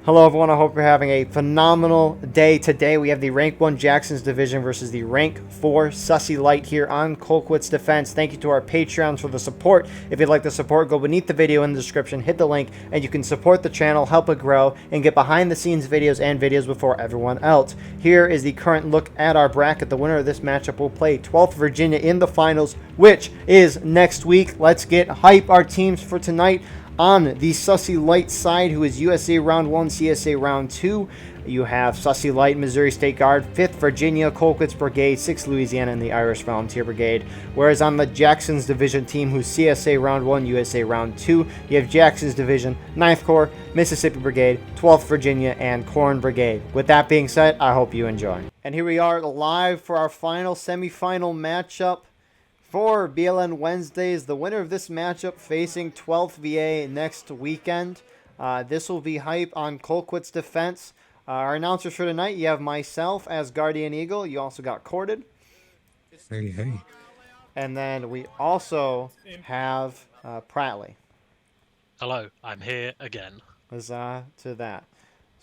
Hello everyone, I hope you're having a phenomenal day. Today we have the Rank 1 Jackson's Division versus the Rank 4 Sussy Lite here on Colquitt's Defense. Thank you to our Patreons for the support. If you'd like the support, go beneath the video in the description, hit the link, and you can support the channel, help it grow, and get behind the scenes videos and videos before everyone else. Here is the current look at our bracket. The winner of this matchup will play 12th Virginia in the finals, which is next week. Let's get hype our teams for tonight. On the Sussy Lite side, who is USA Round 1, CSA Round 2, you have Sussy Lite, Missouri State Guard, 5th Virginia, Colquitt's Brigade, 6th Louisiana, and the Irish Volunteer Brigade. Whereas on the Jackson's Division team, who's CSA Round 1, USA Round 2, you have Jackson's Division, 9th Corps, Mississippi Brigade, 12th Virginia, and Corn Brigade. With that being said, I hope you enjoy. And here we are live for our final semifinal matchup for BLN Wednesdays. The winner of this matchup facing 12th VA next weekend. This will be hype on Colquitt's Defense. Our announcers for tonight, you have myself as Guardian Eagle. You also got Corded. Hey, hey. And then we also have Pratly. Hello, I'm here again. Huzzah to that.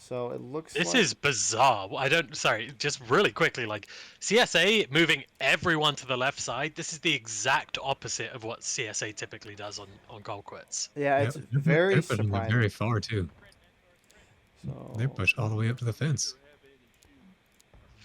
So it looks This like... is bizarre. Sorry, just really quickly, like, CSA moving everyone to the left side, this is the exact opposite of what CSA typically does on Colquitt's. Yeah, it's very surprising. Very far, too. So... They're pushed all the way up to the fence.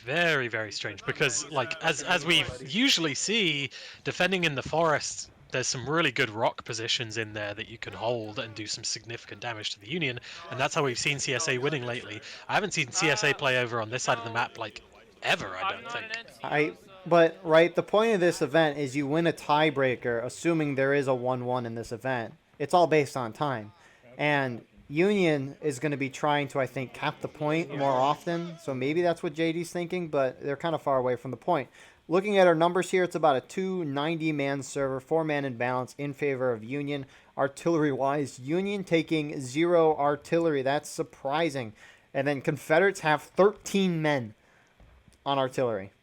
Very, very strange, because, like, as we usually see, defending in the forest, there's some really good rock positions in there that you can hold and do some significant damage to the Union, and that's how we've seen CSA winning lately. I haven't seen CSA play over on this side of the map, like, ever, I don't think. But, right, the point of this event is you win a tiebreaker, assuming there is a 1-1 in this event. It's all based on time. And Union is going to be trying to, I think, cap the point more often, so maybe that's what JD's thinking, but they're kind of far away from the point. Looking at our numbers here, it's about a 290-man server, 4-man in balance in favor of Union. Artillery-wise, Union taking 0 artillery. That's surprising. And then Confederates have 13 men on artillery.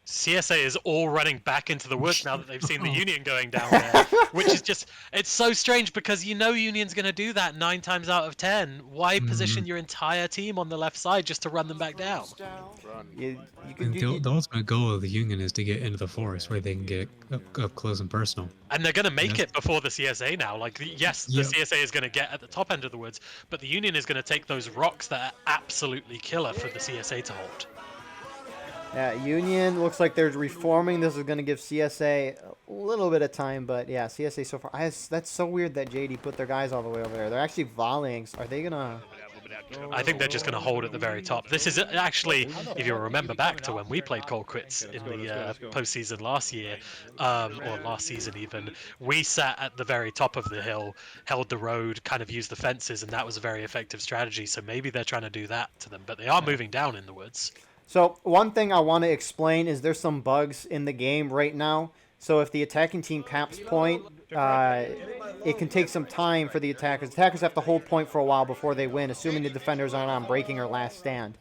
CSA is all running back into the woods now that they've seen the Union going down there, which is just, it's so strange because you know Union's going to do that 9 times out of 10. Why position your entire team on the left side just to run them back down? The ultimate goal of the Union is to get into the forest where they can get up close and personal. And they're going to make it before the CSA now. Like, yes, the CSA is going to get at the top end of the woods, but the Union is going to take those rocks that are absolutely killer for the CSA to hold. Yeah, Union looks like they're reforming. This is going to give CSA a little bit of time, but yeah, CSA so far. That's so weird that JD put their guys all the way over there. They're actually volleying. Are they going to... I think they're just going to hold at the very top. This is actually, if you remember back to when we played Colquitt's in the postseason last year, or last season even, we sat at the very top of the hill, held the road, kind of used the fences, and that was a very effective strategy. So maybe they're trying to do that to them, but they are moving down in the woods. So one thing I want to explain is there's some bugs in the game right now. So if the attacking team caps point, it can take some time for the attackers. Attackers have to hold point for a while before they win, assuming the defenders aren't on breaking or last stand.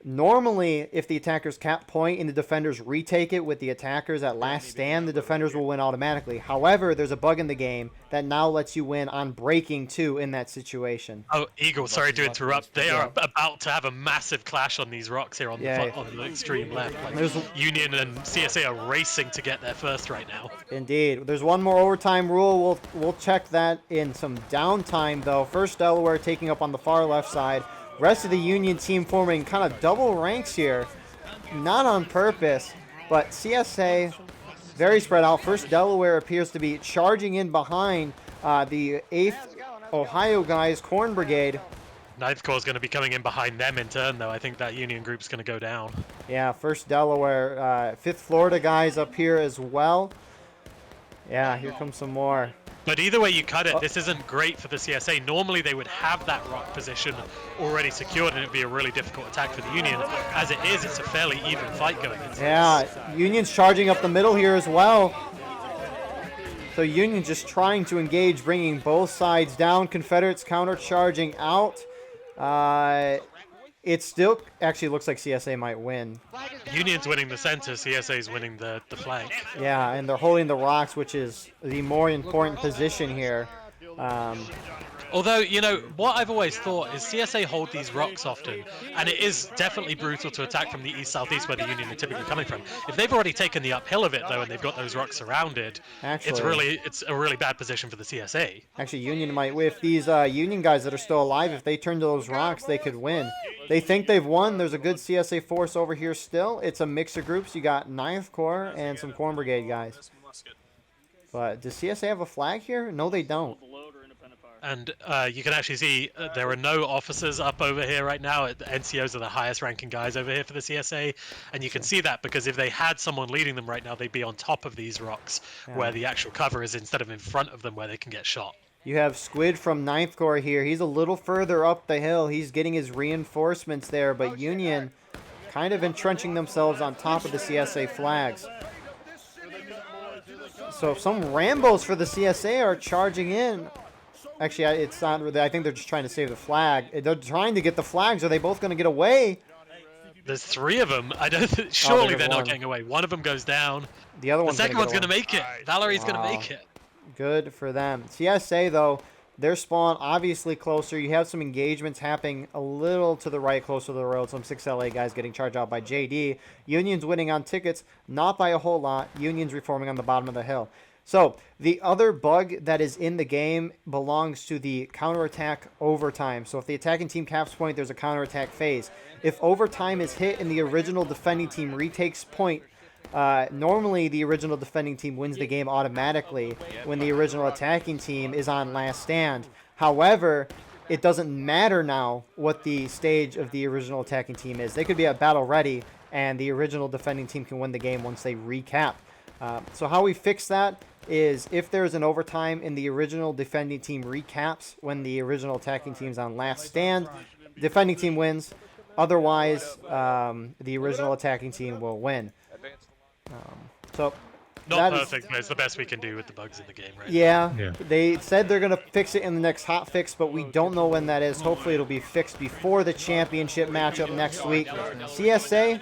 Normally, if the attackers cap point and the defenders retake it with the attackers at last stand, the defenders will win automatically. However, there's a bug in the game that now lets you win on breaking too in that situation. Oh, Eagle, sorry to interrupt. They are about to have a massive clash on these rocks here on the extreme left. Like, Union and CSA are racing to get there first right now. Indeed. There's one more overtime rule. We'll check that in some downtime, though. First, Delaware taking up on the far left side. Rest of the Union team forming kind of double ranks here. Not on purpose, but CSA very spread out. First, Delaware appears to be charging in behind the 8th Ohio guys, Corn Brigade. 9th Corps is going to be coming in behind them in turn, though. I think that Union group's going to go down. Yeah, first Delaware. 5th Florida guys up here as well. Yeah, here comes some more. But either way you cut it, this isn't great for the CSA. Normally they would have that rock position already secured and it'd be a really difficult attack for the Union. As it is, it's a fairly even fight going into this. Union's charging up the middle here as well. So Union just trying to engage, bringing both sides down. Confederates counter-charging out. It still actually looks like CSA might win. Union's winning the center, CSA's winning the flank. Yeah, and they're holding the rocks, which is the more important position here. Although, you know, what I've always thought is CSA hold these rocks often, and it is definitely brutal to attack from the east-southeast where the Union are typically coming from. If they've already taken the uphill of it, though, and they've got those rocks surrounded, it's a really bad position for the CSA. Actually, Union might, if these Union guys that are still alive, if they turn to those rocks, they could win. They think they've won. There's a good CSA force over here still. It's a mix of groups. You got 9th Corps and some Corn Brigade guys. But does CSA have a flag here? No, they don't. And you can actually see there are no officers up over here right now. The NCOs are the highest ranking guys over here for the CSA. And you can see that because if they had someone leading them right now, they'd be on top of these rocks where the actual cover is instead of in front of them where they can get shot. You have Squid from 9th Corps here. He's a little further up the hill. He's getting his reinforcements there. But Union kind of entrenching themselves on top of the CSA flags. So some Rambos for the CSA are charging in. Actually, it's not really. I think they're just trying to save the flag. They're trying to get the flags. Are they both going to get away? There's 3 of them. I don't. Surely they're not getting away. One of them goes down. The other one. The second one's going to make it. Valerie's going to make it. Good for them. CSA though, their spawn obviously closer. You have some engagements happening a little to the right, closer to the road. Some 6LA guys getting charged out by JD. Union's winning on tickets, not by a whole lot. Union's reforming on the bottom of the hill. So the other bug that is in the game belongs to the counterattack overtime. So if the attacking team caps point, there's a counterattack phase. If overtime is hit and the original defending team retakes point, normally the original defending team wins the game automatically when the original attacking team is on last stand. However, it doesn't matter now what the stage of the original attacking team is. They could be at battle ready and the original defending team can win the game once they recap. So how we fix that is if there's an overtime and the original defending team recaps when the original attacking team's on last stand, defending team wins. Otherwise, the original attacking team will win. So not perfect, but it's the best we can do with the bugs in the game, right? Yeah. They said they're going to fix it in the next hot fix, but we don't know when that is. Hopefully it'll be fixed before the championship matchup next week. CSA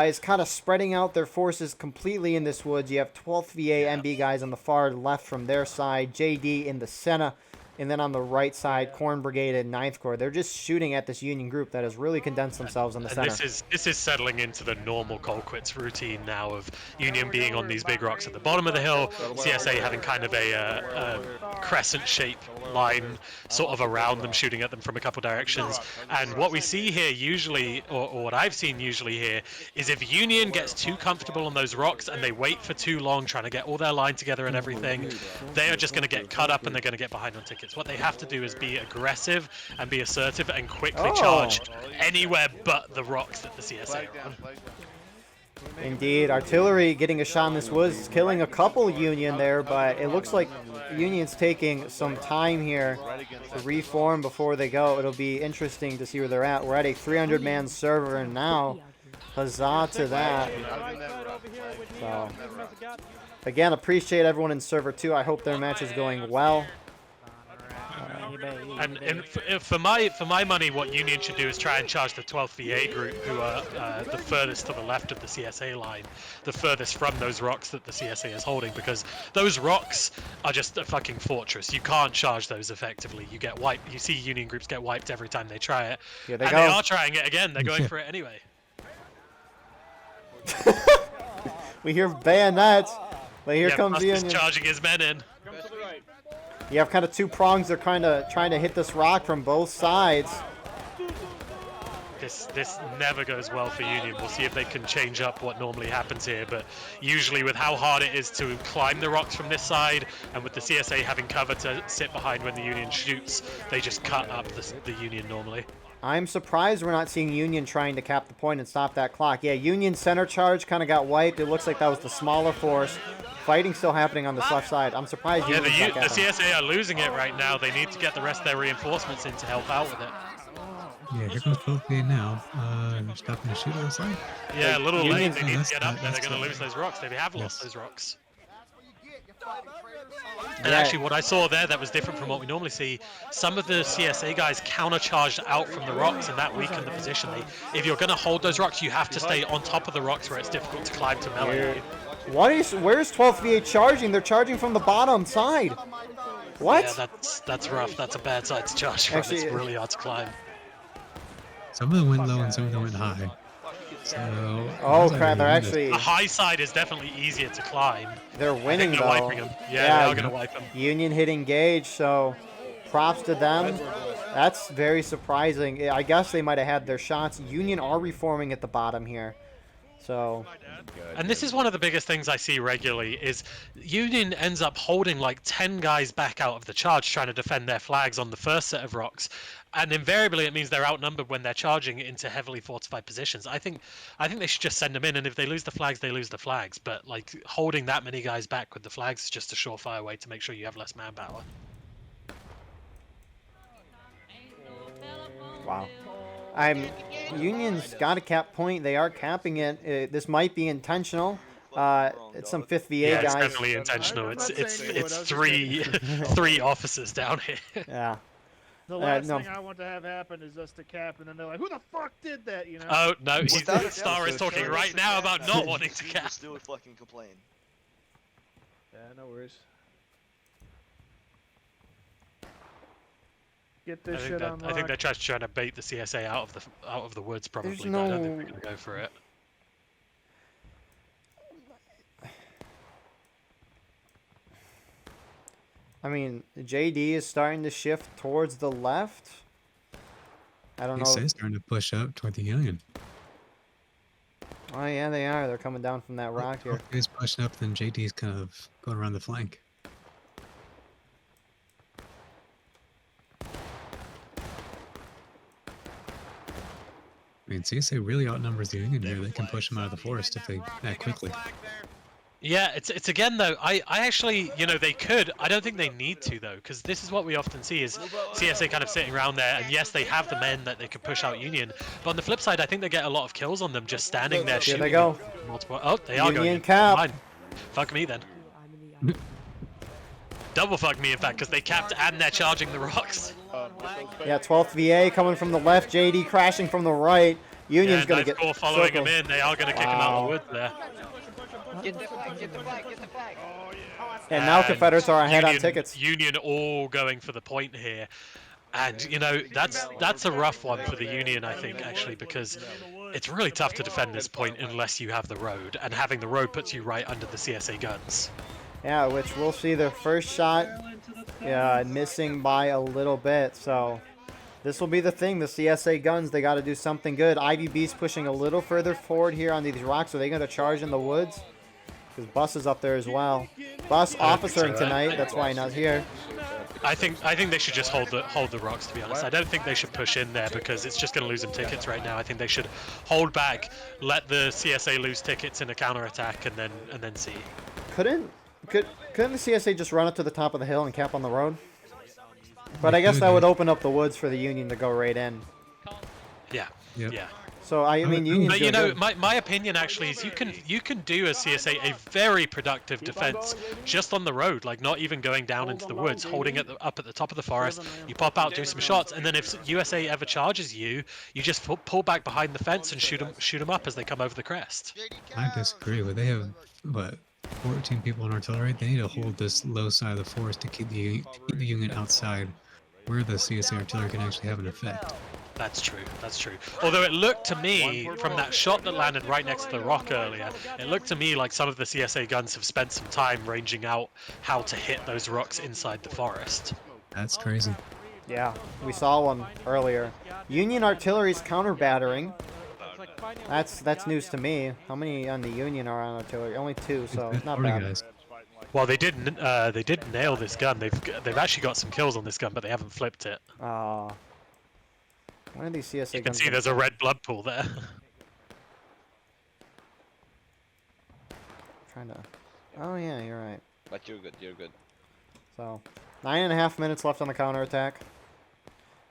is kind of spreading out their forces completely in this woods. You have 12th VA MB guys on the far left from their side, JD in the center, and then on the right side, Corn Brigade and 9th Corps. They're just shooting at this Union group that has really condensed themselves in the center. This is settling into the normal Colquitt's routine now of Union being on these big rocks at the bottom of the hill, CSA having kind of a crescent shape line sort of around them, shooting at them from a couple directions. And what we see here usually, or what I've seen usually here, is if Union gets too comfortable on those rocks and they wait for too long trying to get all their line together and everything, they are just going to get cut up and they're going to get behind on tickets. What they have to do is be aggressive and be assertive and quickly charge anywhere but the rocks that the CSA are on. Indeed, artillery getting a shot in this woods, killing a couple Union there, but it looks like Union's taking some time here to reform before they go. It'll be interesting to see where they're at. We're at a 300-man server now. Huzzah to that. So, again, appreciate everyone in server 2. I hope their match is going well. And for my money, what Union should do is try and charge the 12th VA group, who are the furthest to the left of the CSA line, the furthest from those rocks that the CSA is holding, because those rocks are just a fucking fortress. You can't charge those effectively. You get wiped. You see Union groups get wiped every time they try it. They are trying it again. They're going for it anyway. We hear bayonets, but here comes Union charging his men in. You have kind of two prongs. They're kind of trying to hit this rock from both sides. This never goes well for Union. We'll see if they can change up what normally happens here, but usually with how hard it is to climb the rocks from this side, and with the CSA having cover to sit behind when the Union shoots, they just cut up the Union normally. I'm surprised we're not seeing Union trying to cap the point and stop that clock. Yeah, Union center charge kind of got wiped. It looks like that was the smaller force. Fighting still happening on this left side. I'm surprised. Yeah, the CSA are losing it right now. They need to get the rest of their reinforcements in to help out with it. Yeah, here comes Pratly now. Stopping the shoot on the side. Yeah, a little late. They need to get up there. They're going to lose those rocks. They have lost those rocks. And actually, what I saw there that was different from what we normally see, some of the CSA guys counter-charged out from the rocks, and that weakened the position. If you're going to hold those rocks, you have to stay on top of the rocks where it's difficult to climb to melee. Where's 12th VA charging? They're charging from the bottom side. What? Yeah, that's rough. That's a bad side to charge from. Actually, It's really hard to climb. Some of them went low and some of them went high. So, oh crap! They're actually The high side is definitely easier to climb. they're winning they're though. wiping them. Yeah, they are gonna wipe them. Union hit engage, so props to them. That's very surprising. I guess they might have had their shots. Union are reforming at the bottom here. So, and this is one of the biggest things I see regularly is Union ends up holding like 10 guys back out of the charge trying to defend their flags on the first set of rocks, and invariably it means they're outnumbered when they're charging into heavily fortified positions. I think they should just send them in, and if they lose the flags, they lose the flags. But like holding that many guys back with the flags is just a surefire way to make sure you have less manpower. wow. Union's got a cap point. They are capping it. This might be intentional. It's some 5th VA yeah, guys. It's definitely intentional. It's three officers down here. Yeah. The last thing I want to have happen is us to cap, and then they're like, "Who the fuck did that?" You know? Oh no, Star is talking right now about not wanting to cap. Still fucking complain. Yeah, no worries. Get this shit unlocked. I think they're just trying to bait the CSA out of the woods, probably. There's But I don't think they're gonna go for it. I mean, JD is starting to shift towards the left. I don't know. CSA is starting to push up toward the Union. Oh yeah, they are. They're coming down from that rock here. He's pushing up, then JD's kind of going around the flank. I mean, CSA really outnumbers the Union here. They can push them out of the forest if they act quickly. Yeah, it's again though. I actually, you know, they could. I don't think they need to though, because this is what we often see is CSA kind of sitting around there, and yes, they have the men that they could push out Union, but on the flip side, I think they get a lot of kills on them just standing there shooting. Here they go. Multiple. Oh, they are going. Union cap. Fine. Fuck me then. Double fuck me in fact, because they capped and they're charging the rocks. Yeah, 12th VA coming from the left. JD crashing from the right. Union's gonna get following circled. them in. They are gonna kick him out of the woods there. Get the flag, get the flag, get the flag. And now Confederates are ahead on tickets. Union all going for the point here. And, you know, that's a rough one for the Union, I think, actually, because it's really tough to defend this point unless you have the road. And having the road puts you right under the CSA guns. Yeah, which we'll see their first shot missing by a little bit. So this will be the thing. The CSA guns, they got to do something good. IVB's pushing a little further forward here on these rocks. Are they going to charge in the woods? Because Bus is up there as well. Bus officering tonight. That's why he's not here. I think they should just hold the rocks, to be honest. I don't think they should push in there because it's just going to lose them tickets right now. I think they should hold back, let the CSA lose tickets in a counterattack, and then see. Couldn't the CSA just run up to the top of the hill and cap on the road? But I guess that would open up the woods for the Union to go right in. Yeah. Yep. Yeah. So I mean, Union's But you doing know, good. my opinion actually is you can do a CSA a very productive defense just on the road, like not even going down into the woods, holding it up at the top of the forest. You pop out, do some shots, and then if USA ever charges you, you just pull back behind the fence and shoot them up as they come over the crest. I disagree. But they have what 14 people in artillery. They need to hold this low side of the forest to keep the Union outside, where the CSA artillery can actually have an effect. That's true. That's true. Although it looked to me, from that shot that landed right next to the rock earlier, it looked to me like some of the CSA guns have spent some time ranging out how to hit those rocks inside the forest. That's crazy. Yeah, we saw one earlier. Union artillery's counter battering. That's news to me. How many on the Union are on artillery? Only 2, so not 40 bad. guys. Well, they did nail this gun. They've actually got some kills on this gun, but they haven't flipped it. One of these CSA You can guns see there's a red blood pool there. trying to. Oh yeah, you're right. But you're good, you're good. So, 9.5 minutes left on the counterattack.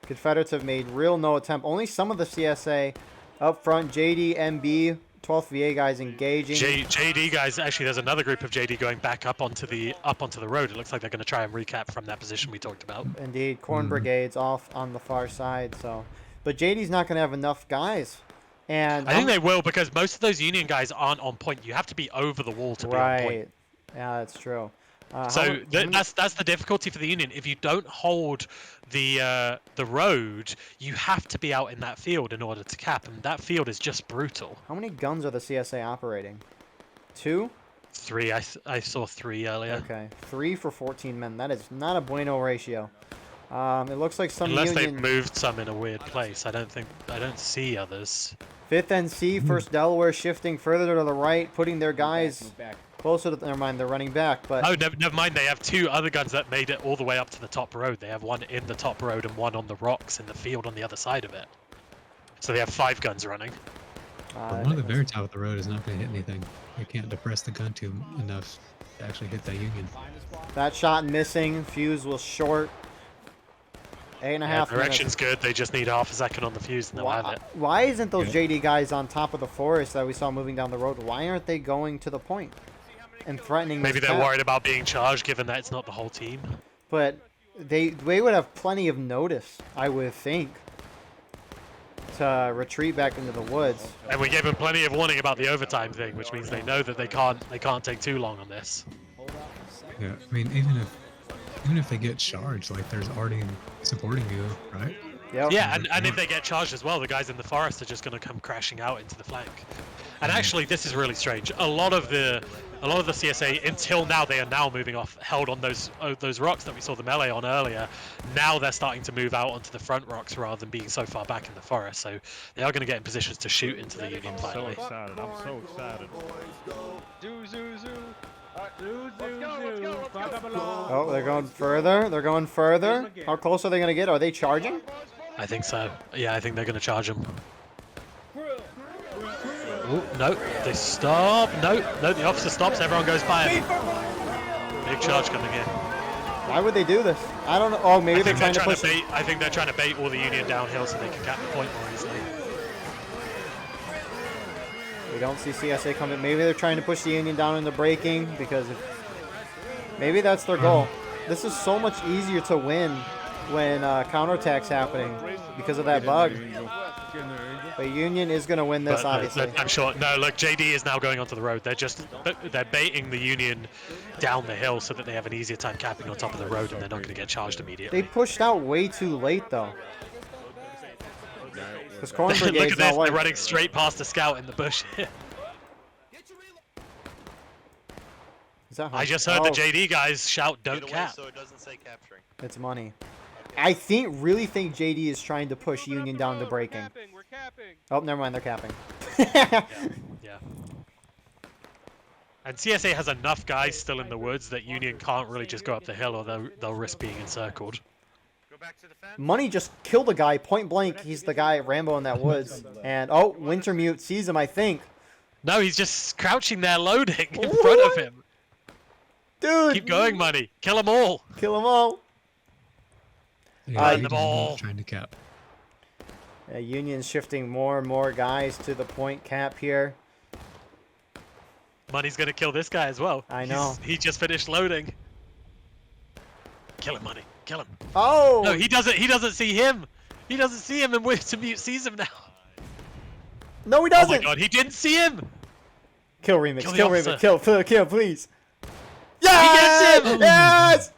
Confederates have made no attempt. Only some of the CSA up front. JD, MB, 12th VA guys engaging. JD guys, actually, there's another group of JD going back up onto the road. It looks like they're going to try and recap from that position we talked about. Indeed, Corn Brigade's off on the far side. So, but JD's not going to have enough guys. And I think they will because most of those Union guys aren't on point. You have to be over the wall to be on point. Yeah, that's true. So that's the difficulty for the Union. If you don't hold the road, you have to be out in that field in order to cap, and that field is just brutal. How many guns are the CSA operating? 2? 3. I saw 3 earlier. Okay, 3 for 14 men. That is not a bueno ratio. It looks like some Unless Union... they've moved some in a weird place. I don't see others. 5th NC, 1st Delaware shifting further to the right, putting their guys closer to... Never mind, they're running back, but... Oh, never mind. They have 2 other guns that made it all the way up to the top road. They have one in the top road and one on the rocks in the field on the other side of it. So they have 5 guns running. But one of the very top of the road is not going to hit anything. They can't depress the gun tube enough to actually hit that Union. That shot missing. Fuse was short. 8.5 minutes. Direction's good. They just need half a second on the fuse and they'll have it. Why isn't those JD guys on top of the forest that we saw moving down the road? Why aren't they going to the point and threatening? Maybe this they're cap? worried about being charged, given that it's not the whole team. But they would have plenty of notice, I would think, to retreat back into the woods. And we gave them plenty of warning about the overtime thing, which means they know that they can't take too long on this. Yeah, I mean, even if they get charged, like there's already supporting you, right? Yep. Yeah, and if they get charged as well, the guys in the forest are just going to come crashing out into the flank. And actually, this is really strange. A lot of the CSA until now, they are now moving off, held on those rocks that we saw the melee on earlier. Now they're starting to move out onto the front rocks rather than being so far back in the forest. So they are going to get in positions to shoot into the Union finally. I'm so excited. Zoo, zoo, zoo. Oh, they're going further. They're going further. How close are they going to get? Are they charging? I think so. Yeah, I think they're going to charge them. Ooh, no, they stop. No, the officer stops. Everyone goes by him. Big charge coming in. Why would they do this? I don't know. Oh, maybe they're trying to push. I think they're trying to bait all the Union downhill so they can cap the point more easily. We don't see CSA coming. Maybe they're trying to push the Union down into breaking because maybe that's their goal. This is so much easier to win when counterattack's happening because of that bug. But Union is going to win this, obviously. I'm sure. No, look, JD is now going onto the road. They're baiting the Union down the hill so that they have an easier time capping on top of the road and they're not going to get charged immediately. They pushed out way too late, though. Because Corn Look Brigade's at this. not They're running straight past a scout in the bush. I just heard the JD guys shout, "Don't cap." So it doesn't say capturing. It's money. I really think JD is trying to push Union down to breaking. We're capping. Oh, never mind. They're capping. Yeah. And CSA has enough guys still in the woods that Union can't really just go up the hill or they'll risk being encircled. Go back to the fence. Money just killed a guy point blank. He's the guy Rambo in that woods. And oh, Wintermute sees him, I think. No, he's just crouching there loading in front of him. Dude. Keep going, Money. Kill them all. Kill them all. Yeah, the ball. trying to cap. Union's shifting more and more guys to the point cap here. Money's gonna kill this guy as well. I know. He just finished loading. Kill him, Money. Kill him. Oh! No, he doesn't. He doesn't see him. He doesn't see him, and Wintermute sees him now. No, he Oh doesn't. my God, he didn't see him. Kill Remix. Kill the Kill officer. Remix. Kill, please. Yes! gets him! Yes!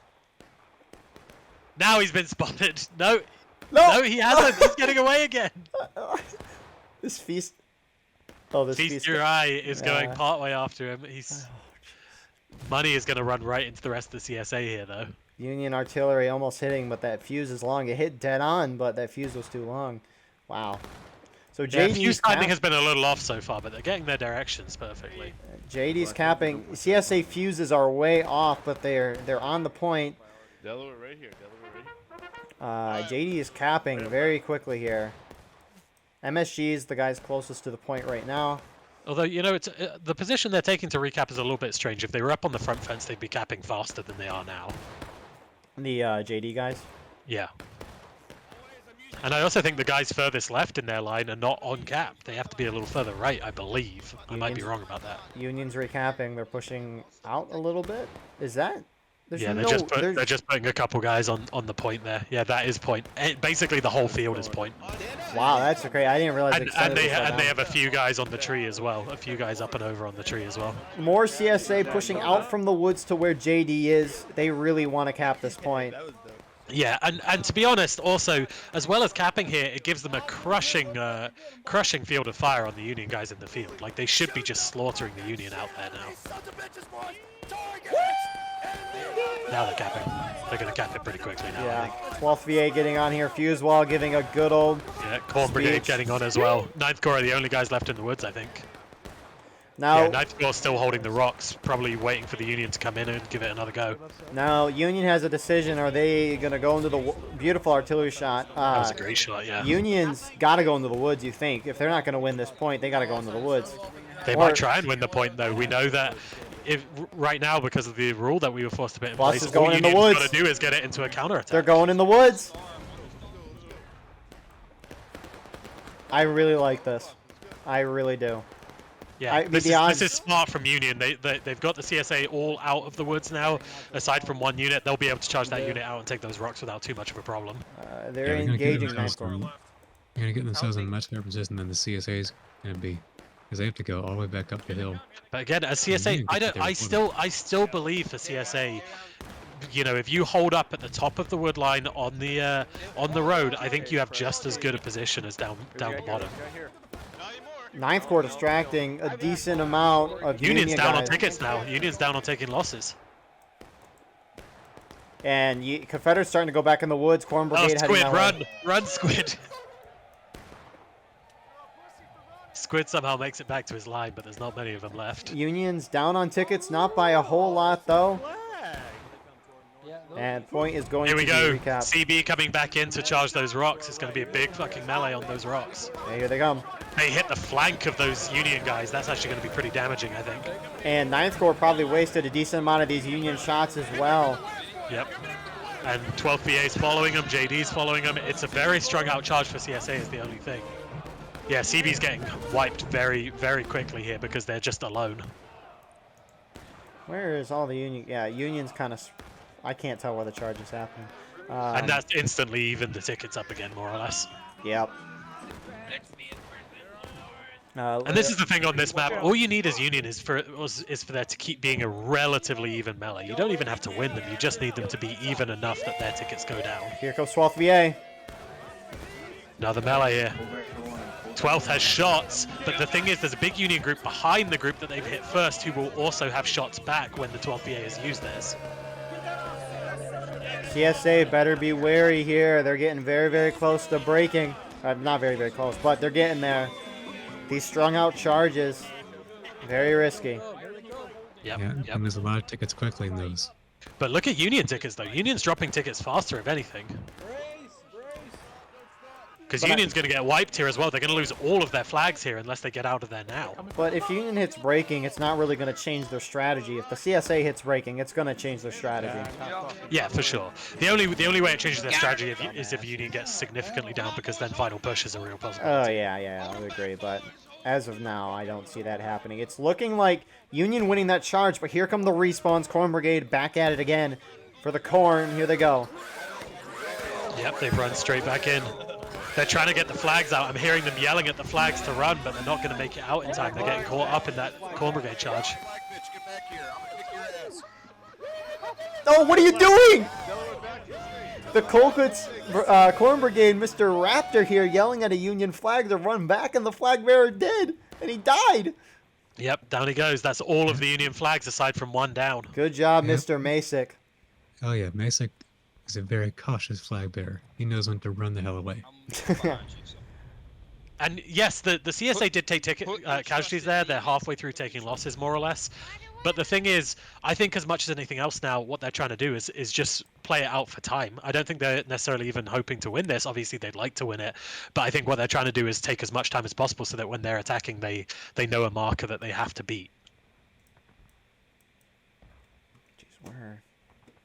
Now he's been spotted. No, No, he hasn't. He's getting away again. This feast. Oh, this Feast feast. Your Eye is going Yeah. part way after him. Money is going to run right into the rest of the CSA here, though. Union artillery almost hitting, but that fuse is long. It hit dead on, but that fuse was too long. Wow. So Yeah, JD's fuse timing has been a little off so far, but they're getting their directions perfectly. JD's capping. CSA fuses are way off, but they're on the point. Delaware right here. JD is capping very quickly here. MSG is the guys closest to the point right now. Although, you know, it's the position they're taking to recap is a little bit strange. If they were up on the front fence, they'd be capping faster than they are now. The JD guys. Yeah. And I also think the guys furthest left in their line are not on cap. They have to be a little further right, I believe. I might be wrong about that. Union's recapping. They're pushing out a little bit. Is that? There's Yeah, no, they're just putting a couple guys on the point there. Yeah, that is point. Basically, the whole field is point. wow, that's great. I didn't realize And they have a few guys on the tree as well. A few guys up and over on the tree as well. more CSA pushing out from the woods to where JD is. They really want to cap this point. Yeah, and to be honest, also as well as capping here, it gives them a crushing field of fire on the Union guys in the field. Like they should be just slaughtering the Union out there now. Now they're capping. They're gonna cap it pretty quickly now. I Yeah, think. 12th VA getting on here. Fuse Wall giving a good old. Yeah, Corn Brigade Speech. getting on as well. 9th Corps are the only guys left in the woods, I think. Now, Yeah, 9th Corps still holding the rocks, probably waiting for the Union to come in and give it another go. now Union has a decision. Are they gonna go into the beautiful artillery shot? That was a great shot, yeah. Union's got to go into the woods. You think if they're not gonna win this point, they got to go into the woods. They might try and win the point though. We know that if right now, because of the rule that we were forced to put in Plus place, is going all in the Union's woods. got to do is get it into a counterattack. They're going in the woods. I really like this. I really do. Yeah, to this be honest- is smart from Union. They've got the CSA all out of the woods now. Aside from one unit, they'll be able to charge that unit out and take those rocks without too much of a problem. They're Yeah, engaging they're Ninth Corps. gonna get themselves in a much better position than the CSA's gonna be, because they have to go all the way back up the hill. But again, as CSA, Union gets there I still believe for CSA. You know, if you hold up at the top of the wood line on the road, I think you have just as good a position as down the bottom. Ninth Corps distracting a decent amount of Union's Union down on guys. tickets now. Union's down on taking losses. And Confederates starting to go back in the woods. Corn Oh, Brigade heading Squid, that way. run, Squid. Squid somehow makes it back to his line, but there's not many of them left. Union's down on tickets, not by a whole lot though. And point is going Here we to go. be recapped. CB coming back in to charge those rocks. It's going to be a big fucking melee on those rocks. And here they come. They hit the flank of those Union guys. That's actually going to be pretty damaging, I think. And Ninth Corps probably wasted a decent amount of these Union shots as well. Yep. And 12th VA's following them. JD's following them. It's a very strung out charge for CSA is the only thing. Yeah, CB's getting wiped very, very quickly here because they're just alone. Where is all the Union? Yeah, Union's kind of. I can't tell where the charge is happening. And that's instantly even the tickets up again, more or less. Yep. And this is the thing on this map. All you need as Union is for there to keep being a relatively even melee. You don't even have to win them. You just need them to be even enough that their tickets go down. Here comes 12th VA. Another melee here. 12th has shots, but the thing is there's a big Union group behind the group that they've hit first who will also have shots back when the 12th VA has used theirs. CSA better be wary here. They're getting very, very close to breaking. Not very, very close, but they're getting there. These strung out charges, very risky. Yep, Yeah, yep. and there's a lot of tickets quickly in those. But look at Union tickets though. Union's dropping tickets faster, if anything. Because Union's going to get wiped here as well. They're going to lose all of their flags here unless they get out of there now. But if Union hits breaking, it's not really going to change their strategy. If the CSA hits breaking, it's going to change their strategy. Yeah, for sure. The only way it changes their strategy is if Union gets significantly down, because then final push is a real possibility. Oh, yeah, I would agree. But as of now, I don't see that happening. It's looking like Union winning that charge, but here come the respawns. Corn Brigade back at it again for the corn. Here they go. Yep, they've run straight back in. They're trying to get the flags out. I'm hearing them yelling at the flags to run, but they're not going to make it out in time. They're getting caught up in that Corn Brigade charge. Oh, what are you doing? The Colquitt's Corn Brigade, Mr. Raptor here, yelling at a Union flag to run back, and the flag bearer did, and he died. Yep, down he goes. That's all of the Union flags aside from one down. Good job, Yep. Mr. Masick. Oh yeah, Masick is a very cautious flag bearer. He knows when to run the hell away. And yes, the CSA did take casualties there. They're halfway through taking losses, more or less. But the thing is, I think as much as anything else now, what they're trying to do is just play it out for time. I don't think they're necessarily even hoping to win this. Obviously, they'd like to win it. But I think what they're trying to do is take as much time as possible so that when they're attacking, they know a marker that they have to beat. Jeez, where?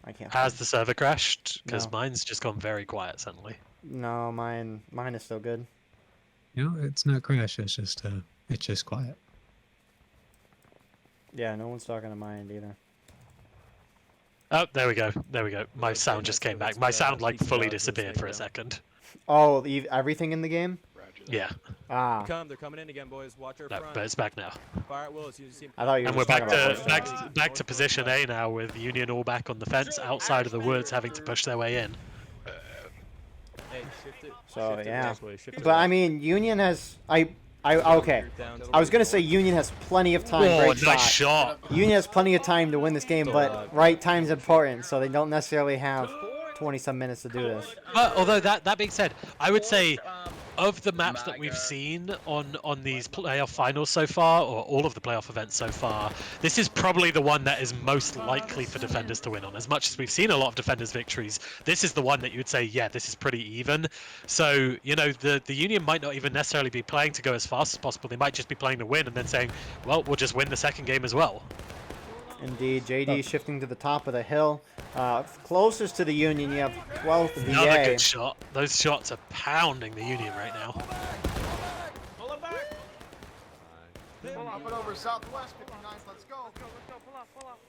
I can't. Has the server crashed? Because No. mine's just gone very quiet suddenly. No, mine is still good. You know, it's not crash. It's just quiet. Yeah, no one's talking to mine either. Oh, there we go. There we go. My sound just came back. My sound like fully disappeared for a second. Oh, everything in the game? Yeah. Ah, They're coming in again, boys. Watch our No, front. but it's back now. Fire at Willis. You see I thought you were And we're just talking about back voice to chat. back to position A now, with Union all back on the fence outside of the woods, having to push their way in. Hey, shift it. So shift it yeah, this way, shift it but I right. mean, Union has okay. Down to I was the gonna say Union has plenty of time. Oh, Great nice shot. shot. Union has plenty of time to win this game, but right time's important, so they don't necessarily have 20-some minutes to do this. But although that being said, I would say of the maps that we've seen on these playoff finals so far, or all of the playoff events so far, this is probably the one that is most likely for defenders to win on. As much as we've seen a lot of defenders' victories, this is the one that you would say, yeah, this is pretty even. So, you know, the Union might not even necessarily be playing to go as fast as possible. They might just be playing to win and then saying, well, we'll just win the second game as well. Indeed, JD shifting to the top of the hill. Closest to the Union, you have 12th VA. Another good shot. Those shots are pounding the Union right now. Pull it back. Pull up and over southwest, 59th, let's go. Pull up.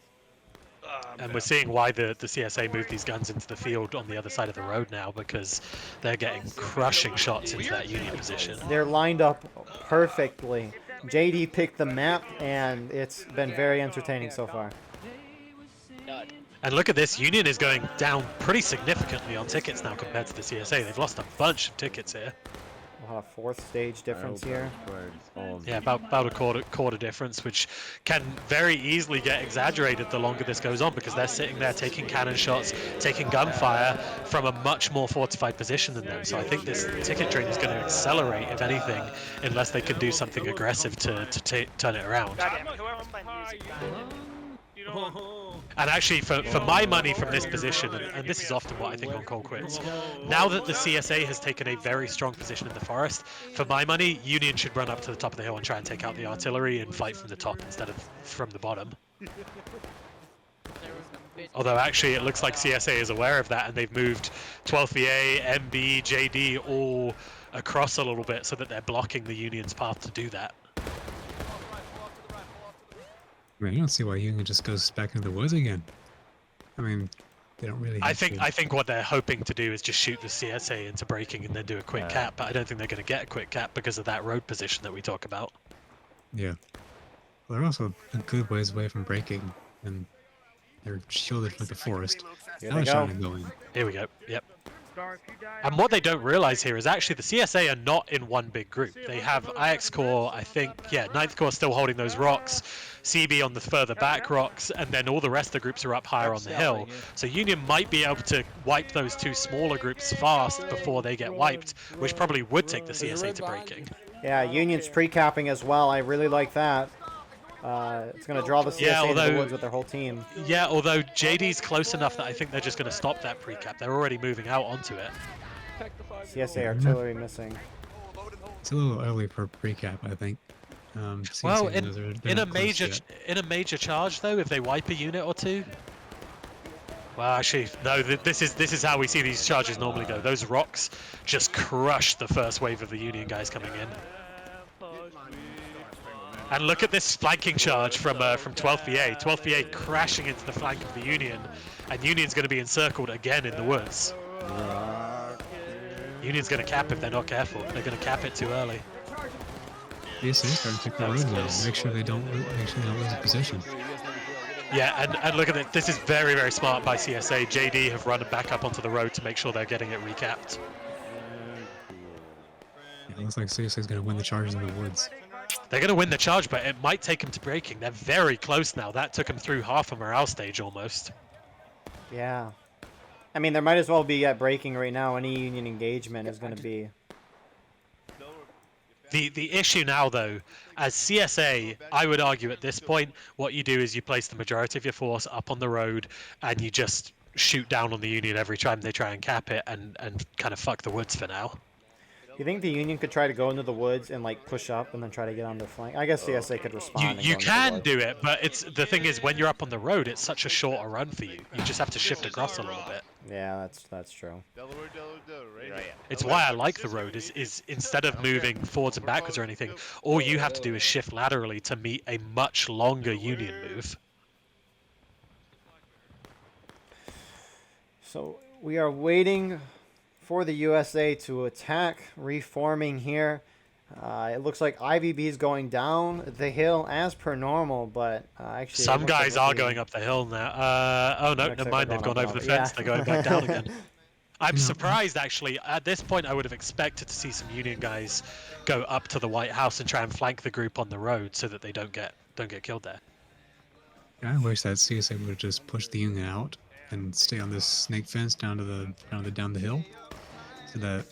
And we're seeing why the CSA moved these guns into the field on the other side of the road now, because they're getting crushing shots into that Union position. They're lined up perfectly. JD picked the map, and it's been very entertaining so far. And look at this, Union is going down pretty significantly on tickets now compared to the CSA. They've lost a bunch of tickets here. We'll have a 4th stage difference here. Yeah, about a quarter difference, which can very easily get exaggerated the longer this goes on, because they're sitting there taking cannon shots, taking gunfire from a much more fortified position than them. So I think this ticket drain is going to accelerate, if anything, unless they can do something aggressive to turn it around. And actually, for my money from this position, and this is often what I think on Cold Quits, now that the CSA has taken a very strong position in the forest, for my money, Union should run up to the top of the hill and try and take out the artillery and fight from the top instead of from the bottom. Although actually it looks like CSA is aware of that, and they've moved 12th VA, MB, JD all across a little bit so that they're blocking the Union's path to do that. I mean, I don't see why Union just goes back into the woods again. I mean, they don't really. I think what they're hoping to do is just shoot the CSA into breaking and then do a quick cap, but I don't think they're going to get a quick cap because of that road position that we talk about. Yeah. Well, they're also a good ways away from breaking, and they're shielded with the forest. Here Now they they're go. trying to go in. Here we go. Yep. And what they don't realize here is actually the CSA are not in one big group. They have IX Corps, I think, yeah, 9th Corps still holding those rocks, CB on the further back rocks, and then all the rest of the groups are up higher on the hill. So Union might be able to wipe those two smaller groups fast before they get wiped, which probably would take the CSA to breaking. Yeah, Union's pre-capping as well. I really like that. It's going to draw the CSA into the woods with their whole team. Yeah, although JD's close enough that I think they're just going to stop that pre-cap. They're already moving out onto it. CSA artillery missing. It's a little early for pre-cap, I think. Well, CSA in a major charge though, if they wipe a unit or two. Well, actually, no. This is how we see these charges normally go. Those rocks just crush the first wave of the Union guys coming in. And look at this flanking charge from 12th VA. 12th VA crashing into the flank of the Union, and Union's going to be encircled again in the woods. Union's going to cap if they're not careful. They're going to cap it too early. CSA starting to pick the road now. Make sure they don't lose position. Yeah, and look at it. This is very, very smart by CSA. JD have run back up onto the road to make sure they're getting it recapped. Yeah, it looks like CSA is going to win the charges in the woods. They're going to win the charge, but it might take them to breaking. They're very close now. That took them through half a morale stage almost. Yeah. I mean, there might as well be at breaking right now. Any Union engagement is going to be... The issue now, though, as CSA, I would argue at this point, what you do is you place the majority of your force up on the road, and you just shoot down on the Union every time they try and cap it, and kind of fuck the woods for now. You think the Union could try to go into the woods and like push up and then try to get on their flank? I guess CSA could respond. You can do it, but the thing is, when you're up on the road, it's such a shorter run for you. You just have to shift across a little bit. Yeah, that's true. It's why I like the road. Is instead of moving forwards and backwards or anything, all you have to do is shift laterally to meet a much longer Union move. So we are waiting for the USA to attack, reforming here. It looks like IVB is going down the hill as per normal, but actually... Some guys are going up the hill now. Oh no, never mind, they've gone over the fence, they're going back down again. I'm surprised, actually. At this point, I would have expected to see some Union guys go up to the White House and try and flank the group on the road so that they don't get killed there. I wish that CSA would have just pushed the Union out and stay on this snake fence down the hill, so that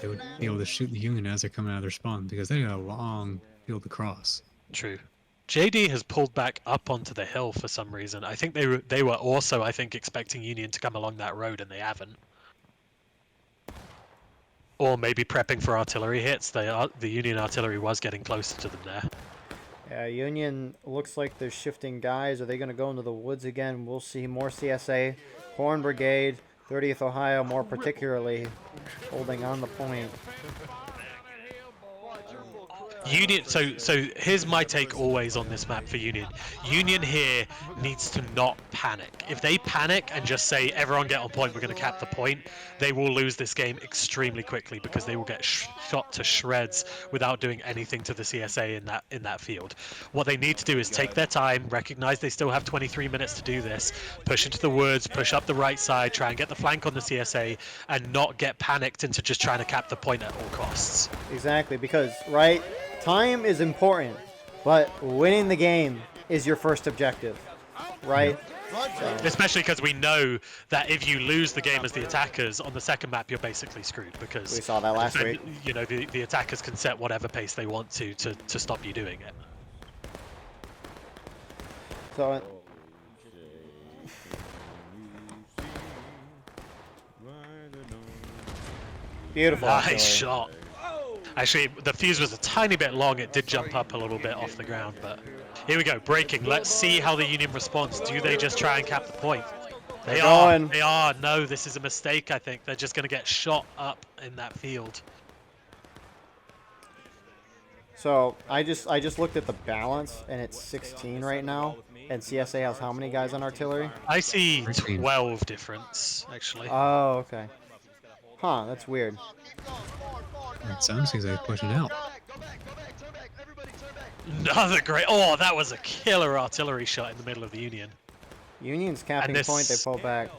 they would be able to shoot the Union as they're coming out of their spawn, because they got a long field to cross. True. JD has pulled back up onto the hill for some reason. I think they were also, I think, expecting Union to come along that road, and they haven't. Or maybe prepping for artillery hits. The Union artillery was getting closer to them there. Yeah, Union looks like they're shifting guys. Are they going to go into the woods again? We'll see. More CSA. Horn Brigade, 30th Ohio, more particularly, holding on the point. Union. So here's my take always on this map for Union. Union here needs to not panic. If they panic and just say everyone get on point, we're going to cap the point, they will lose this game extremely quickly, because they will get shot to shreds without doing anything to the CSA in that field. What they need to do is take their time, recognize they still have 23 minutes to do this, push into the woods, push up the right side, try and get the flank on the CSA, and not get panicked into just trying to cap the point at all costs. Exactly, because, right, time is important, but winning the game is your first objective, right? So. Especially because we know that if you lose the game as the attackers on the second map, you're basically screwed, because we saw that last week. You know, the attackers can set whatever pace they want to stop you doing it. So beautiful. Nice shot. Actually, the fuse was a tiny bit long. It did jump up a little bit off the ground, but here we go. Breaking. Let's see how the Union responds. Do they just try and cap the point? They are. They are. No, this is a mistake, I think. They're just going to get shot up in that field. So I just looked at the balance, and it's 16 right now. And CSA has how many guys on artillery? I see 12 difference, actually. Oh, okay. Huh, that's weird. It sounds like they're pushing out. Another great... Oh, that was a killer artillery shot in the middle of the Union. Union's capping point, they pull back.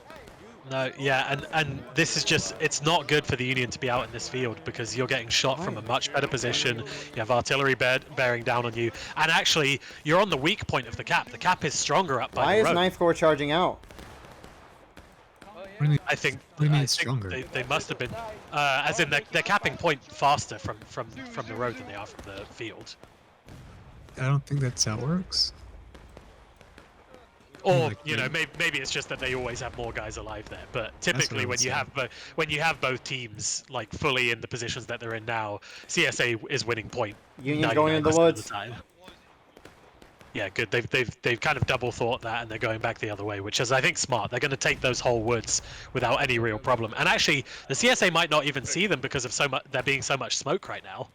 No, yeah, and this is just... It's not good for the Union to be out in this field, because you're getting shot from a much better position. You have artillery bearing down on you. And actually, you're on the weak point of the cap. The cap is stronger up by the road. Why is 9th Corps charging out? I think stronger. They must have been, as in they're capping point faster from the road than they are from the field. I don't think that's how it works. Or you know, maybe it's just that they always have more guys alive there. But typically, when you have both teams like fully in the positions that they're in now, CSA is winning point. Union's going into the woods. Yeah, good. They've kind of double thought that, and they're going back the other way, which is, I think, smart. They're going to take those whole woods without any real problem. And actually, the CSA might not even see them because of there being so much smoke right now.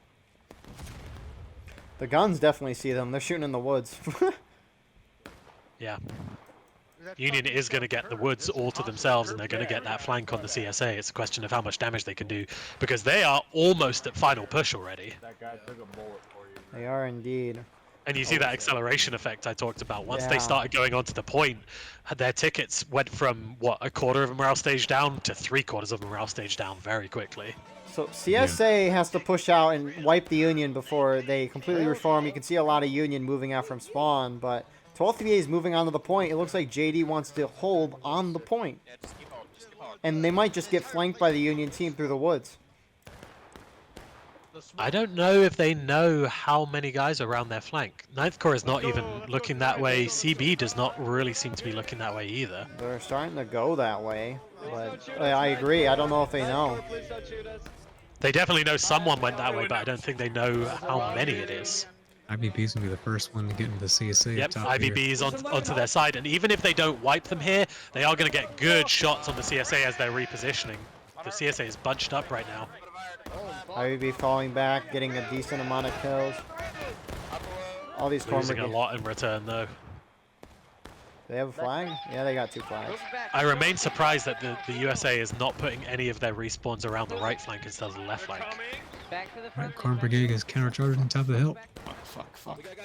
The guns definitely see them. They're shooting in the woods. Yeah. Union is going to get the woods all to themselves, and they're going to get that flank on the CSA. It's a question of how much damage they can do, because they are almost at final push already. That guy took a bullet for you. They are indeed. And you see that acceleration effect I talked about. Once they started going onto the point, their tickets went from, what, a quarter of a morale stage down to 3/4 of a morale stage down very quickly. So CSA has to push out and wipe the Union before they completely reform. You can see a lot of Union moving out from spawn, but 12th VA is moving onto the point. It looks like JD wants to hold on the point. And they might just get flanked by the Union team through the woods. I don't know if they know how many guys are around their flank. 9th Corps is not even looking that way. CB does not really seem to be looking that way either. They're starting to go that way, but I agree. I don't know if they know. They definitely know someone went that way, but I don't think they know how many it is. IVB's gonna be the first one to get into the CSA. Yep, IVB is onto their side, and even if they don't wipe them here, they are going to get good shots on the CSA as they're repositioning. The CSA is bunched up right now. IVB falling back, getting a decent amount of kills. All these losing a lot in return, though. They have a flag? Yeah, they got 2 flags. I remain surprised that the USA is not putting any of their respawns around the right flank instead of the left flank. Right, Corn Brigade is countercharging on top of the hill.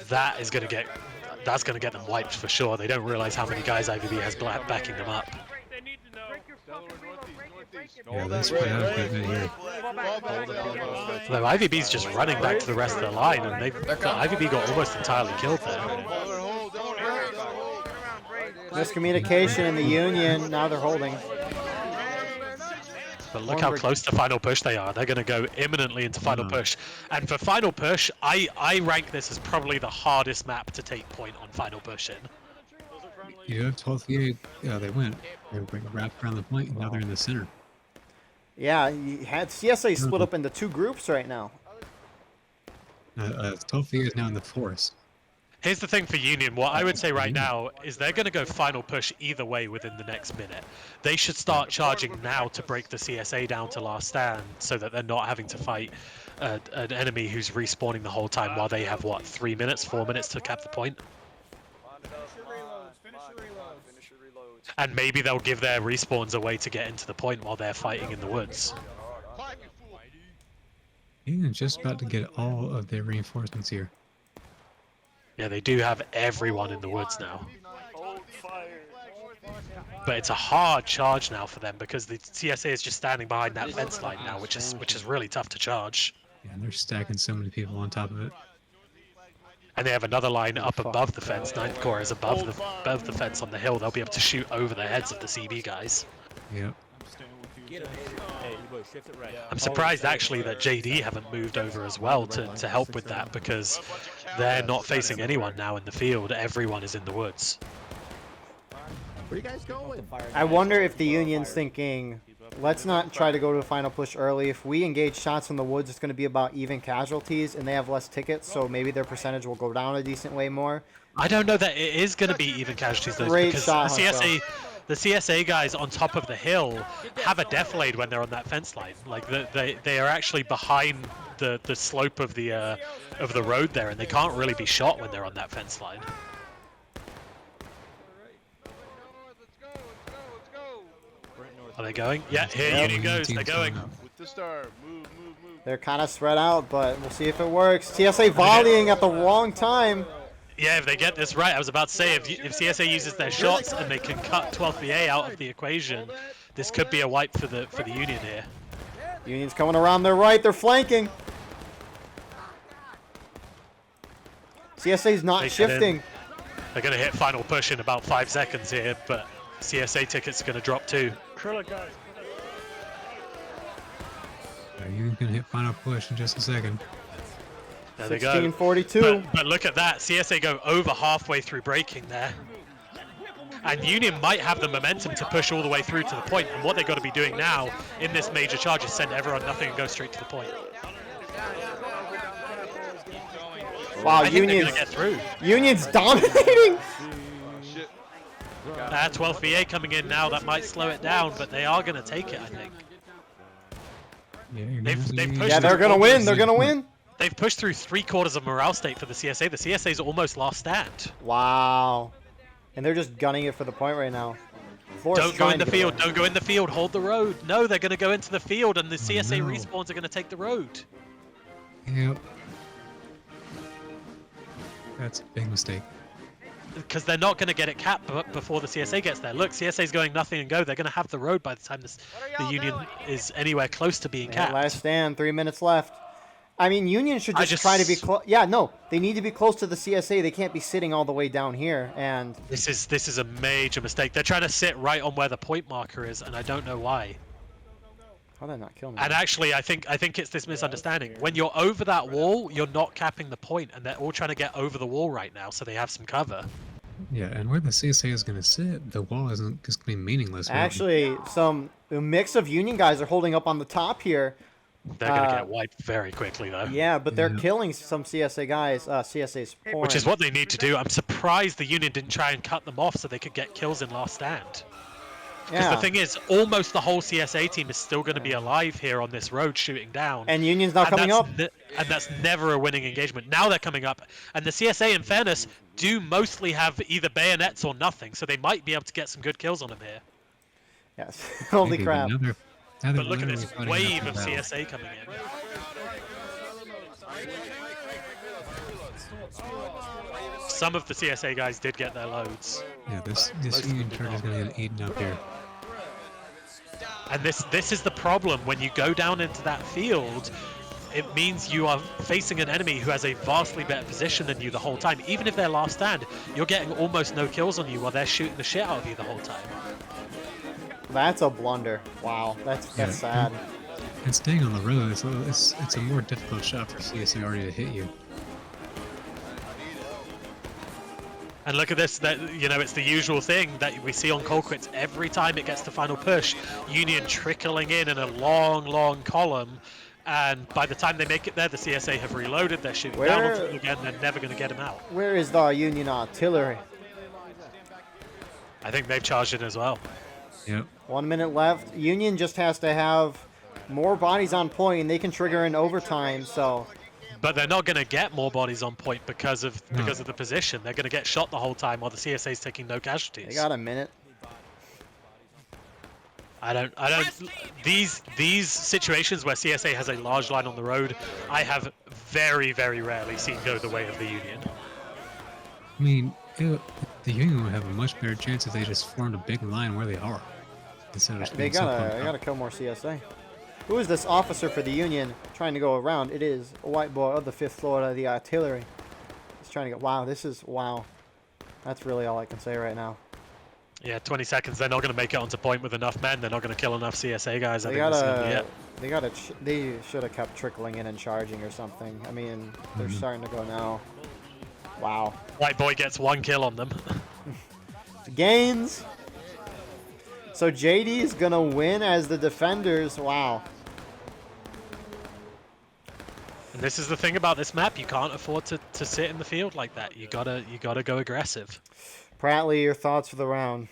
That's gonna get them wiped for sure. They don't realize how many guys IVB has backing them up. They need to know. Break your fucking reload. Break it. Yeah, they spread out quite a bit here. Fall back. Though IVB's just running back to the rest of the line, and IVB got almost entirely killed there. Miscommunication in the Union. Now they're holding. But look how close to final push they are. They're going to go imminently into final push. And for final push, I rank this as probably the hardest map to take point on final push in. Yeah, 12th VA, yeah, they went. They were wrapped around the point, and now they're in the center. Yeah, you had CSA split up into 2 groups right now. 12th VA is now in the forest. Here's the thing for Union. What I would say right now is they're going to go final push either way within the next minute. They should start charging now to break the CSA down to last stand so that they're not having to fight an enemy who's respawning the whole time while they have, what, 3 minutes, 4 minutes to cap the point? And maybe they'll give their respawns a way to get into the point while they're fighting in the woods. Union's just about to get all of their reinforcements here. Yeah, they do have everyone in the woods now. But it's a hard charge now for them because the CSA is just standing behind that fence line now, which is really tough to charge. Yeah, and they're stacking so many people on top of it. And they have another line up above the fence. 9th Corps is above the fence on the hill. They'll be able to shoot over the heads of the CB guys. Yep. I'm surprised actually that JD haven't moved over as well to help with that because they're not facing anyone now in the field. Everyone is in the woods. Where you guys going? I wonder if the Union's thinking, let's not try to go to the final push early. If we engage shots in the woods, it's going to be about even casualties, and they have less tickets, so maybe their percentage will go down a decent way more. I don't know that it is going to be even casualties though, Great because shot, the CSA guys on top of the hill have a defilade when they're on that fence line. Like they are actually behind the slope of the road there, and they can't really be shot when they're on that fence line. Are they going? Yeah, here Union goes. They're going. With the star. Move. They're kind of spread out, but we'll see if it works. TSA volleying at the wrong time. Yeah, if they get this right, I was about to say, if CSA uses their shots and they can cut 12th VA out of the equation, this could be a wipe for the Union here. Union's coming around their right. They're flanking. CSA's not shifting. They're going to hit final push in about 5 seconds here, but CSA tickets are going to drop too. Union's going to hit final push in just a second. There they go. 1642. But look at that. CSA go over halfway through breaking there. And Union might have the momentum to push all the way through to the point. And what they've got to be doing now in this major charge is send everyone nothing and go straight to the point. Wow, I think they're gonna get through. Union's dominating. 12th VA coming in now. That might slow it down, but they are going to take it, I think. Yeah, They've pushed Yeah, they're going to win. They're going to win. They've pushed through 3/4 of morale state for the CSA. The CSA's almost last stand. Wow. And they're just gunning it for the point right now. Don't go in the field. Don't go in the field. Hold the road. No, they're going to go into the field, and the CSA respawns are going to take the road. Yep. That's a big mistake. Because they're not going to get it capped before the CSA gets there. Look, CSA's going nothing and go. They're going to have the road by the time the Union is anywhere close to being capped. Last stand. 3 minutes left. I mean, Union should just try to be close. Yeah, no, they need to be close to the CSA. They can't be sitting all the way down here. And this is a major mistake. They're trying to sit right on where the point marker is, and I don't know why. How did that not kill me? And actually, I think it's this misunderstanding. When you're over that wall, you're not capping the point, and they're all trying to get over the wall right now, so they have some cover. Yeah, and where the CSA is going to sit, the wall isn't just going to be meaningless. Actually, a mix of Union guys are holding up on the top here. They're going to get wiped very quickly, though. Yeah, but they're killing some CSA guys. CSA's pouring. Which is what they need to do. I'm surprised the Union didn't try and cut them off so they could get kills in last stand. Because the thing is, almost the whole CSA team is still going to be alive here on this road shooting down. And Union's not coming up. and that's never a winning engagement. Now they're coming up, and the CSA, in fairness, do mostly have either bayonets or nothing, so they might be able to get some good kills on them here. Yes. Holy Maybe, crap. but now But look at literally this fighting wave an of uphill battle. CSA coming in. Some of the CSA guys did get their loads. Yeah, this Most of Union them turret is did going to get eaten up here. And this is the problem. When you go down into that field, it means you are facing an enemy who has a vastly better position than you the whole time. Even if they're last stand, you're getting almost no kills on you while they're shooting the shit out of you the whole time. That's a blunder. Wow, that's sad. And staying on the road, it's a more difficult shot for CSA already to hit you. And look at this, that, you know, it's the usual thing that we see on Colquitt's every time it gets to final push. Union trickling in a long column, and by the time they make it there, the CSA have reloaded, they're shooting down on them again, they're never going to get him out. Where is the Union artillery? I think they've charged in as well. Yep. 1 minute left. Union just has to have more bodies on point, and they can trigger in overtime, so... But they're not going to get more bodies on point because of the position. They're going to get shot the whole time while the CSA is taking no casualties. They got a minute. I don't. These situations where CSA has a large line on the road, I have very rarely seen go the way of the Union. I mean, the Union would have a much better chance if they just formed a big line where they are. Instead of just They being so pumped gotta up. kill more CSA. Who is this officer for the Union trying to go around? It is a white boy of the 5th Florida, the artillery. He's trying to get... Wow, wow. That's really all I can say right now. Yeah, 20 seconds. They're not going to make it onto point with enough men. They're not going to kill enough CSA guys. I They think that's gonna be it. they should have kept trickling in and charging or something. I mean, they're starting to go now. Wow. White boy gets 1 kill on them. Gains. So JD is gonna win as the defenders. Wow. And this is the thing about this map. You can't afford to sit in the field like that. You gotta go aggressive. Pratly, your thoughts for the round?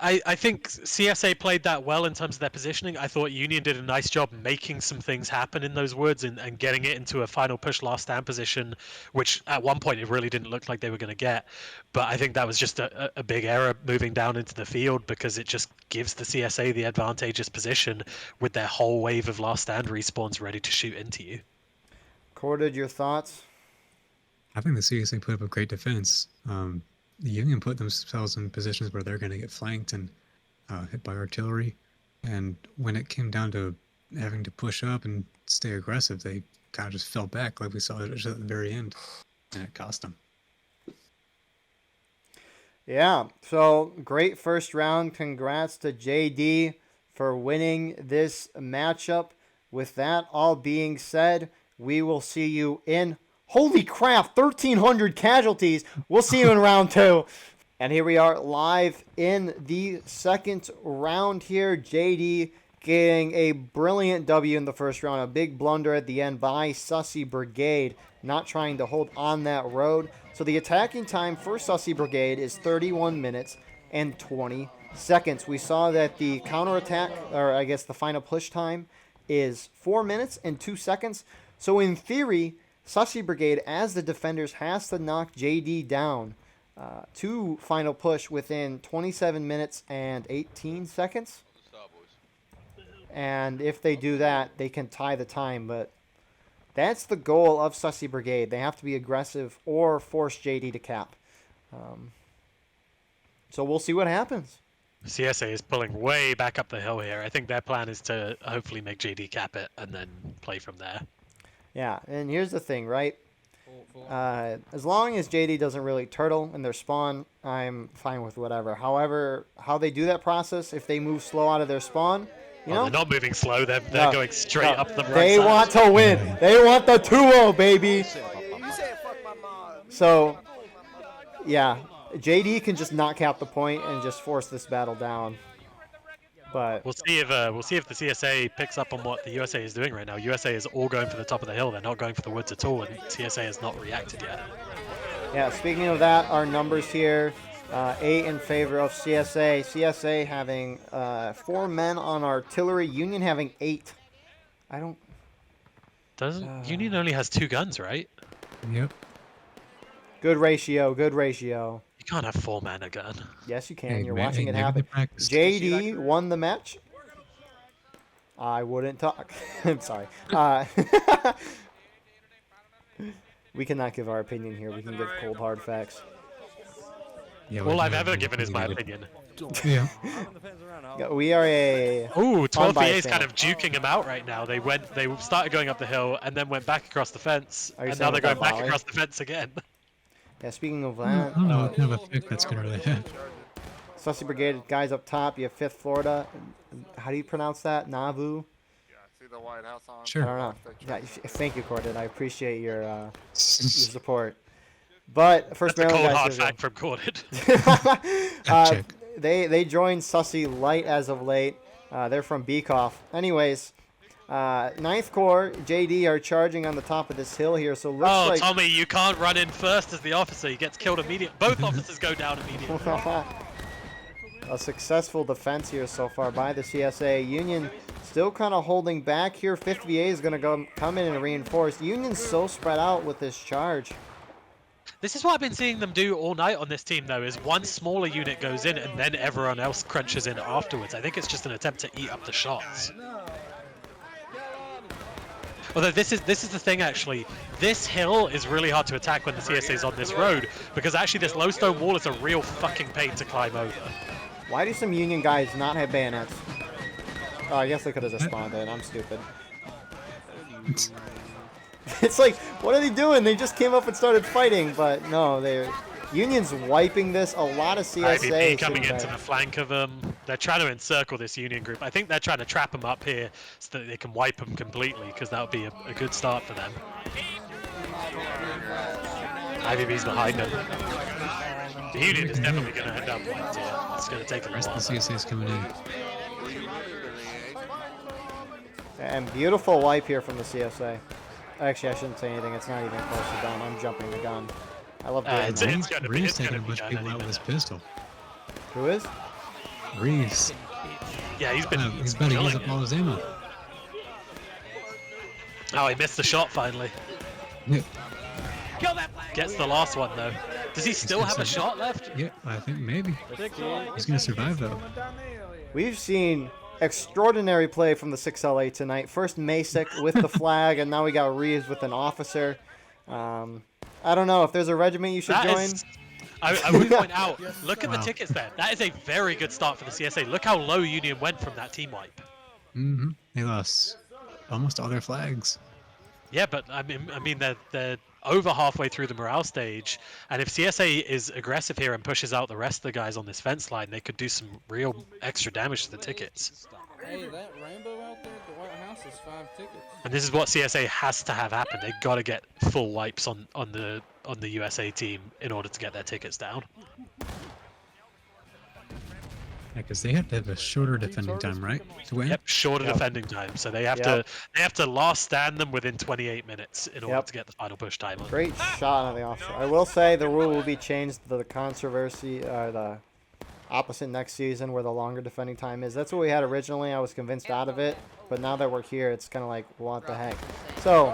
I think CSA played that well in terms of their positioning. I thought Union did a nice job making some things happen in those woods and getting it into a final push last stand position, which at one point it really didn't look like they were going to get. But I think that was just a big error moving down into the field, because it just gives the CSA the advantageous position with their whole wave of last stand respawns ready to shoot into you. Corded, your thoughts? I think the CSA put up a great defense. The Union put themselves in positions where they're going to get flanked and hit by artillery. And when it came down to having to push up and stay aggressive, they kind of just fell back like we saw at the very end. And it cost them. Yeah, so great first round. Congrats to JD for winning this matchup. With that all being said, we will see you in... Holy crap, 1,300 casualties. We'll see you in round 2. And here we are live in the second round here. JD getting a brilliant W in the first round. A big blunder at the end by Sussy Brigade, not trying to hold on that road. So the attacking time for Sussy Brigade is 31 minutes and 20 seconds. We saw that the counterattack, or I guess the final push time, is 4 minutes and 2 seconds. So in theory, Sussy Brigade, as the defenders, has to knock JD down to final push within 27 minutes and 18 seconds. And if they do that, they can tie the time. But that's the goal of Sussy Brigade. They have to be aggressive or force JD to cap. So we'll see what happens. CSA is pulling way back up the hill here. I think their plan is to hopefully make JD cap it and then play from there. Yeah, and here's the thing, right? As long as JD doesn't really turtle in their spawn, I'm fine with whatever. However, how they do that process, if they move slow out of their spawn, you know? They're not moving slow. They're going straight up the right They side. want to win. They want the 2-0, baby. So, yeah, JD can just not cap the point and just force this battle down. But we'll see if the CSA picks up on what the USA is doing right now. USA is all going for the top of the hill. They're not going for the woods at all, and CSA has not reacted yet. Yeah, speaking of that, our numbers here, 8 in favor of CSA. CSA having 4 men on artillery. Union having 8. Doesn't Union only has 2 guns, right? Yep. Good ratio. Good ratio. You can't have 4 men a gun. Yes, you can. Hey, You're man, watching it maybe happen. they practiced. JD won the match. I wouldn't talk. I'm sorry. We cannot give our opinion here. We can give cold hard facts. Yeah, All we I've know ever what given is my needed. opinion. Yeah. Yeah, we are a. Ooh, 12 VA is Unbiased kind fan. of juking him out right now. They started going up the hill and then went back across the fence, Are you and saying now they're with that going back volley? across the fence again. Yeah, speaking of I that, don't know what kind of effect that's gonna really have. Sussy Brigade guys up top. You have 5th Florida. How do you pronounce that? Nauvoo? Yeah, see the White House on. Sure. I don't know. Yeah, thank you, Corded. I appreciate your support. But first That's a Maryland cold guys hard division. fact from Corded. Check. They joined Sussy Lite as of late. They're from Beekoff. Anyways, 9th Corps, JD are charging on the top of this hill here. So looks Oh, like Tommy, you can't run in first as the officer. He gets killed immediately. Both officers go down immediately. a successful defense here so far by the CSA. Union still kind of holding back here. 5th VA is going to come in and reinforce. Union's so spread out with this charge. This is what I've been seeing them do all night on this team, though, is one smaller unit goes in and then everyone else crunches in afterwards. I think it's just an attempt to eat up the shots. Although this is the thing, actually. This hill is really hard to attack when the CSA is on this road, because actually this low stone wall is a real fucking pain to climb over. Why do some Union guys not have bayonets? Oh, I guess they could have just spawned in. I'm stupid. It's like, what are they doing? They just came up and started fighting, but no, Union's wiping this. A lot of CSA IVP coming sitting into back. the flank of them. They're trying to encircle this Union group. I think they're trying to trap them up here so that they can wipe them completely, because that would be a good start for them. IVP's behind them. The Union is definitely going to end up wiped here. It's going to take a The rest while. of the CSA's coming in. And beautiful wipe here from the CSA. Actually, I shouldn't say anything. It's not even close to done. I'm jumping the gun. I love doing It's that. gonna be- Reeves it's gonna taking a be bunch of done people any out with his minute. pistol. Who is? Reeves. Yeah, he's been He's about to use killing up all it. his ammo. Oh, he missed the shot finally. Yeah, Gets the last one, though. Does he still have a shot left? yeah, I think maybe. He's gonna survive though. We've seen extraordinary play from the 6LA tonight. First Masick with the flag, and now we got Reeves with an officer. I don't know if there's a regiment you should That join. is, I would point out, look at the tickets there. That is a very good start for the CSA. Look how low Union went from that team wipe. Mm-hmm. They lost almost all their flags. Yeah, but I mean they're over halfway through the morale stage, and if CSA is aggressive here and pushes out the rest of the guys on this fence line, they could do some real extra damage to the tickets. Hey, that rainbow out there at the White House is 5 tickets. And this is what CSA has to have happen. They got to get full wipes on the USA team in order to get their tickets down. Yeah, because they have to have a shorter defending time, right? To win. Yep, shorter Yep. defending time, so they have Yep. to last stand them within 28 minutes in order Yep. to get the final push time on. Great shot on the officer. I will say the rule will be changed to the controversy, the opposite next season, where the longer defending time is. That's what we had originally. I was convinced out of it, but now that we're here, it's kind of like, what the heck? So,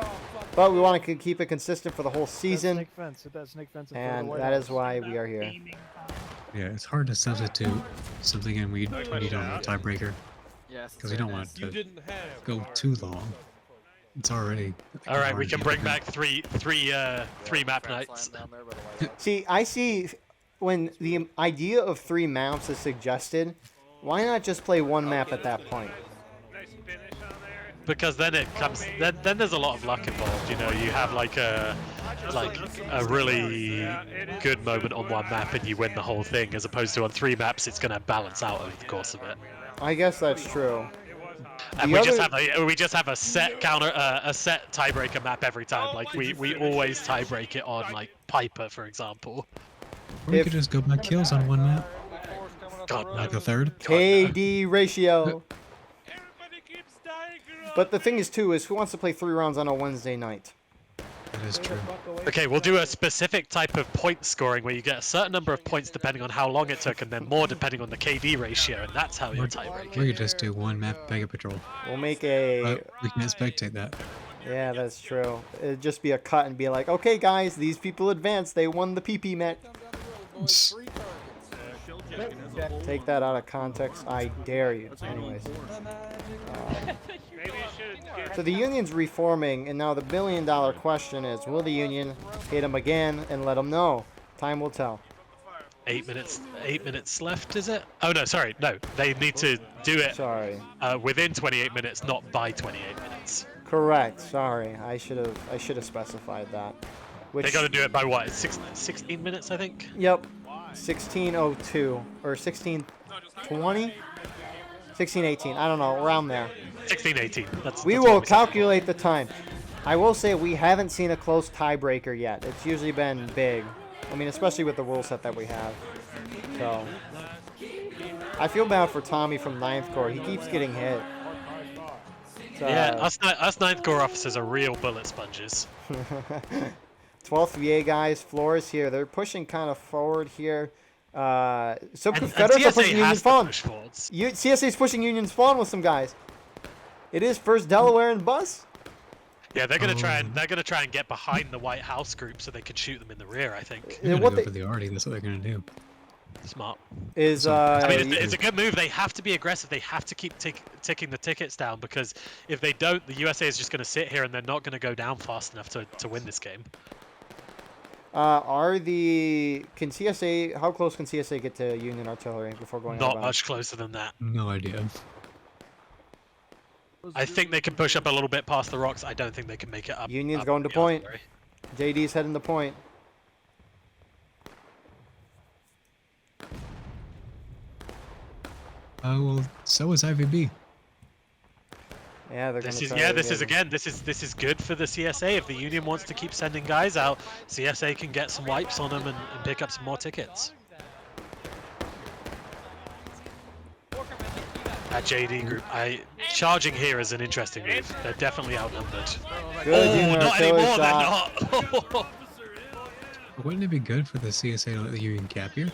but we want to keep it consistent for the whole season, Snake fence. Hit that snake fence in front of and the White that House. is why we are here. Yeah, it's hard to substitute something in we need on a tiebreaker because we don't want it to go too long. It's already. All right, we hard can to bring do. back three map nights. See, I see when the idea of 3 maps is suggested, why not just play 1 map at that point? Because then it comes, then there's a lot of luck involved. You know, you have like a really good moment on 1 map and you win the whole thing, as opposed to on 3 maps it's going to balance out over the course of it. I guess that's true. And The we just other- have a set counter, a set tiebreaker map every time. Like we always tiebreak it on like Piper, for example. Or we If- could just go by kills on 1 map, God, like no. a third. KD ratio. Everybody keeps dying. But the thing is, too, is who wants to play 3 rounds on a Wednesday night? That is true. Okay, we'll do a specific type of point scoring where you get a certain number of points depending on how long it took, and then more depending on the KD ratio, and that's how you Or tiebreak we it. could just do 1 map Mega Patrol, We'll make a... but we can't spectate that. Yeah, that's true. It'd just be a cut and be like, okay, guys, these people advanced. They won the PP match. Come down the road, boys. 3 targets. Take that out of context. I dare you. Anyways. Maybe you should get So the union's reforming, and now the billion-dollar question is, will the union hit them again and let them know? Time will tell. 8 minutes. 8 minutes left, is it? Oh no, sorry, no. They need to do it Sorry. within 28 minutes, not by 28 minutes. Correct. Sorry. I should have specified that. Which, They got to do it by what? 16 minutes, I think. Yep. 16:02 or 16:20, 16:18. I don't know, around there. 16:18. We that's will what said. calculate the time. I will say we haven't seen a close tiebreaker yet. It's usually been big. I mean, especially with the rule set that we have. So I feel bad for Tommy from 9th Corps. He keeps getting hit. Yeah, us 9th Corps officers are real bullet sponges. 12th VA guys, Flores here. They're pushing kind of forward here. So And Confederates are CSA pushing Union has to Spawn. push forwards. CSA's pushing Union Spawn with some guys. It is first Delaware and Bus. Yeah, they're gonna try and get behind the White House group so they can shoot them in the rear. I think. They're what gonna go they- for the arty. That's what they're gonna do. Smart. Is I mean, it's a good move. They have to be aggressive. They have to keep ticking the tickets down because if they don't, the USA is just going to sit here and they're not going to go down fast enough to win this game. can CSA, how close can CSA get to Union artillery before going Not outbound? much closer than that. No idea. I think they can push up a little bit past the rocks. I don't think they can make it up. Union's up going to the point. artillery. JD's heading to point. Oh well, so is IVB. Yeah, they're This gonna is try yeah. to This get is him. again. This is good for the CSA. If the Union wants to keep sending guys out, CSA can get some wipes on them and pick up some more tickets. That JD group, charging here is an interesting move. They're definitely outnumbered. Good Oh, Union not artillery anymore. shot. They're not. Wouldn't it be good for the CSA to let the Union cap here?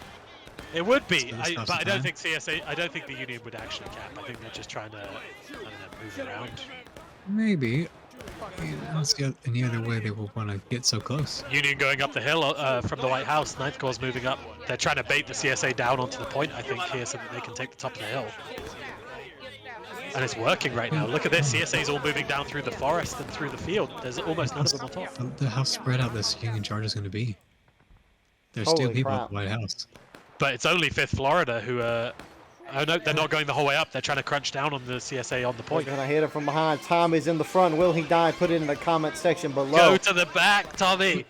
It would be, So this stops but I the don't time? think CSA. I don't think the Union would actually cap. I think they're just trying to, I don't know, move around. Maybe. I don't see any other way they will want to get so close. Union going up the hill from the White House. 9th Corps moving up. They're trying to bait the CSA down onto the point, I think, here so that they can take the top of the hill. And it's working right now. Look at this. CSA's all moving down through the forest and through the field. There's almost none of them on top. How spread out this Union charge is going to be. There's Holy still people crap. at the White House. But it's only 5th Florida who are... Oh no, they're not going the whole way up. They're trying to crunch down on the CSA on the They're point. gonna hit it from behind. Tommy's in the front. Will he die? Put it in the comment section below. Go to the back, Tommy.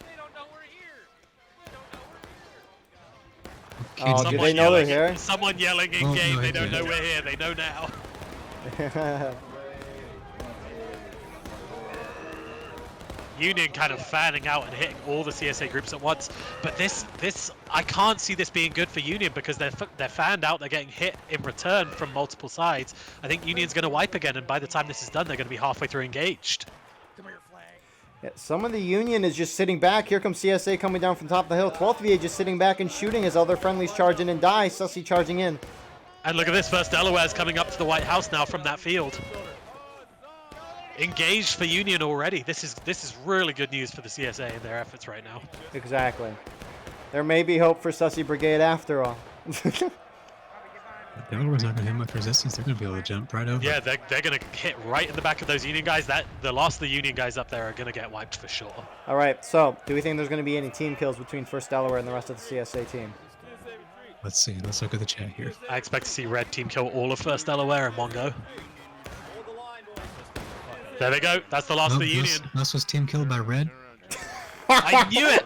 Okay, Oh, do they know they're here? Someone yelling in Oh, game. no, They he don't know did. we're here. They know now. Union kind of fanning out and hitting all the CSA groups at once, but this I can't see this being good for Union because they're fanned out. They're getting hit in return from multiple sides. I think Union's going to wipe again, and by the time this is done, they're going to be halfway through engaged. Yeah, some of the Union is just sitting back. Here comes CSA coming down from top of the hill. 12th VA just sitting back and shooting as other friendlies charge in and die. Sussy charging in. And look at this, first Delaware's coming up to the White House now from that field. Engaged for Union already. This is really good news for the CSA and their efforts right now. Exactly. There may be hope for Sussy Brigade after all. Delaware's not going to have much resistance. They're going to be able to jump right over. Yeah, they're going to hit right in the back of those Union guys. The last of the Union guys up there are going to get wiped for sure. All right, so do we think there's going to be any team kills between First Delaware and the rest of the CSA team? Let's see. Let's look at the chat here. I expect to see Red Team kill all of First Delaware in one go. There they go. That's the last of the Union. This was team killed by Red. I knew it!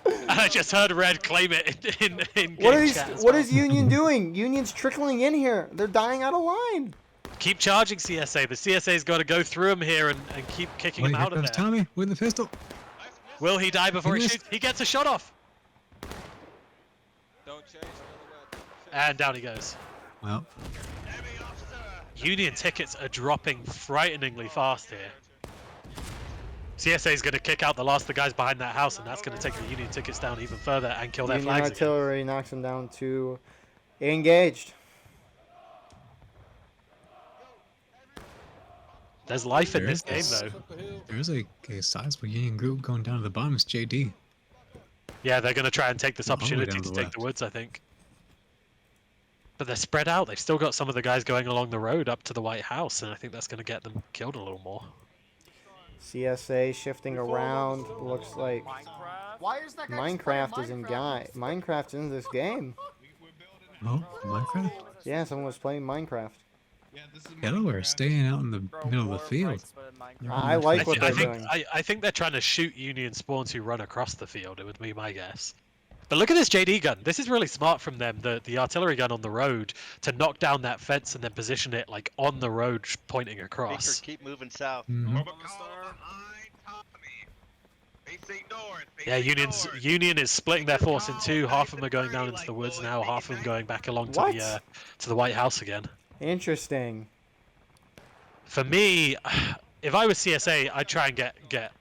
And I just heard Red claim it in game chat as What well. is Union doing? Union's trickling in here. They're dying out of line. Keep charging CSA. The CSA's got to go through him here and keep kicking Wait, him here out of comes there. Tommy with the pistol. Will he die before he missed. shoots? He gets a shot off. Don't chase. And down he goes. Well, Union tickets are dropping frighteningly fast here. CSA is going to kick out the last of the guys behind that house, and that's going to take the Union tickets down even further and kill their Union flags again. artillery knocks them down to engaged. There's life in There this game, is. though. Up the hill. There's a sizable Union group going down to the bottom. It's JD. Yeah, they're going to try and take this All the way opportunity down to the take left. the woods, I think. But they're spread out. They've still got some of the guys going along the road up to the White House, and I think that's going to get them killed a little more. CSA shifting around. Looks like Why is that guy Minecraft is in Minecraft's in this game. Oh, Minecraft? Yeah, someone was playing Minecraft. Delaware staying out in the middle of the field. I like what they're I think doing. I think they're trying to shoot Union spawns who run across the field. It would be my guess. But look at this JD gun. This is really smart from them. The artillery gun on the road to knock down that fence and then position it like on the road, pointing across. Keep moving south. Mhm. Yeah, Union is splitting their force in two. Half of them are going down into the woods now. Half of them going back along to the White House again. Interesting. For me, if I was CSA, I'd try and get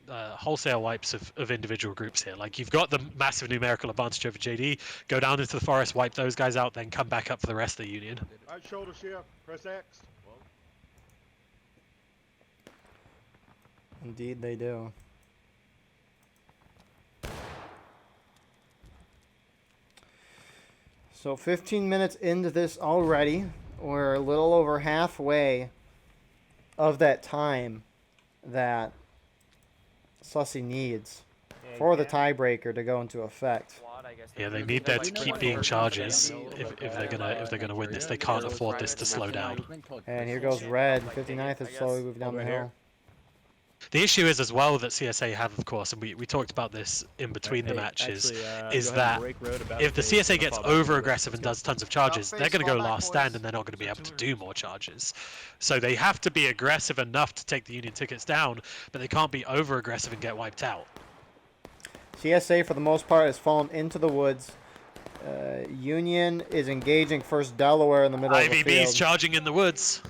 wholesale wipes of individual groups here. Like, you've got the massive numerical advantage over JD. Go down into the forest, wipe those guys out, then come back up for the rest of the Union. Right shoulder shift. Press X. Indeed, they do. So 15 minutes into this already. We're a little over halfway of that time that Sussy needs for the tiebreaker to go into effect. Yeah, they need there to keep being charges if they're gonna win this. They can't afford this to slow down. And here goes Red. 59th is slowly moving down the hill. The issue is as well that CSA have, of course, and we talked about this in between the matches, is that if the CSA gets over aggressive and does tons of charges, they're going to go last stand and they're not going to be able to do more charges. So they have to be aggressive enough to take the Union tickets down, but they can't be over aggressive and get wiped out. CSA, for the most part, has fallen into the woods. Union is engaging first Delaware in the middle of the IVB's field. charging in the woods.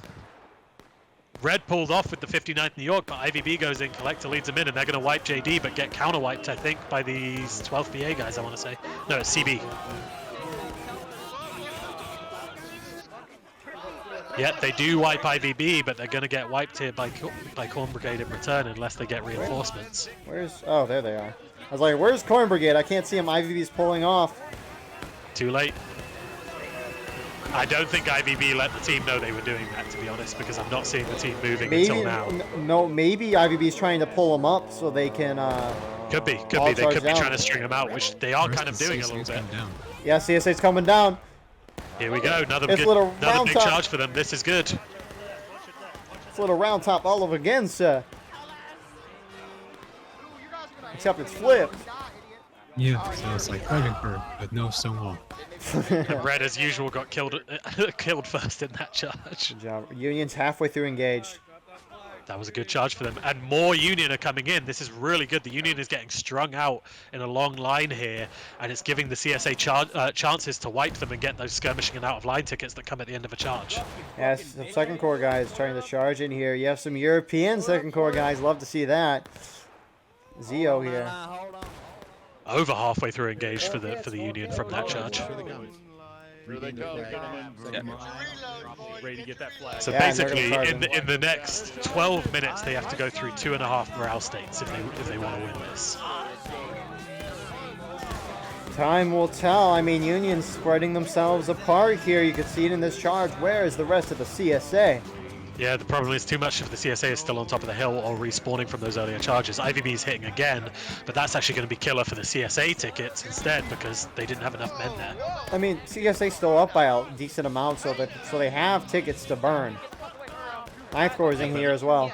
Red pulled off with the 59th New York, but IVB goes in, Collector leads them in, and they're going to wipe JD, but get counter-wiped, I think, by these 12th BA guys, I want to say. No, it's CB. Yeah, they do wipe IVB, but they're going to get wiped here by Corn Brigade in return unless they get reinforcements. Where's... Oh, there they are. I was like, where's Corn Brigade? I can't see him. IVB's pulling off. Too late. I don't think IVB let the team know they were doing that, to be honest, because I'm not seeing the team moving until now. No, maybe IVB's trying to pull them up so they can... Could be. They could be trying to string them out, which they are kind of doing a little bit. Yeah, CSA's coming down. Here we go. Another It's big little round top. charge for them. This is good. It's a little round top all over again, sir. Except it's flipped. Yeah, so it's like Dragonford with no Stonewall. And Red, as usual, got killed first in that charge. Good job. Union's halfway through engaged. That was a good charge for them. And more Union are coming in. This is really good. The Union is getting strung out in a long line here, and it's giving the CSA chances to wipe them and get those skirmishing and out-of-line tickets that come at the end of a charge. Yes, some second corps guys trying to charge in here. You have some European second corps guys. Love to see that. Zio here. Over halfway through engaged for the Union from that charge. Here they go. Ready to get that flag. So Yeah, basically, they're in the next 12 minutes, they have to go through 2.5 morale states if they want to win this. Time will tell. I mean, Union's spreading themselves apart here. You can see it in this charge. Where is the rest of the CSA? Yeah, the problem is too much of the CSA is still on top of the hill or respawning from those earlier charges. IVB is hitting again, but that's actually going to be killer for the CSA tickets instead because they didn't have enough men there. I mean, CSA's still up by a decent amount, so they have tickets to burn. Ninth Corps is in here as well.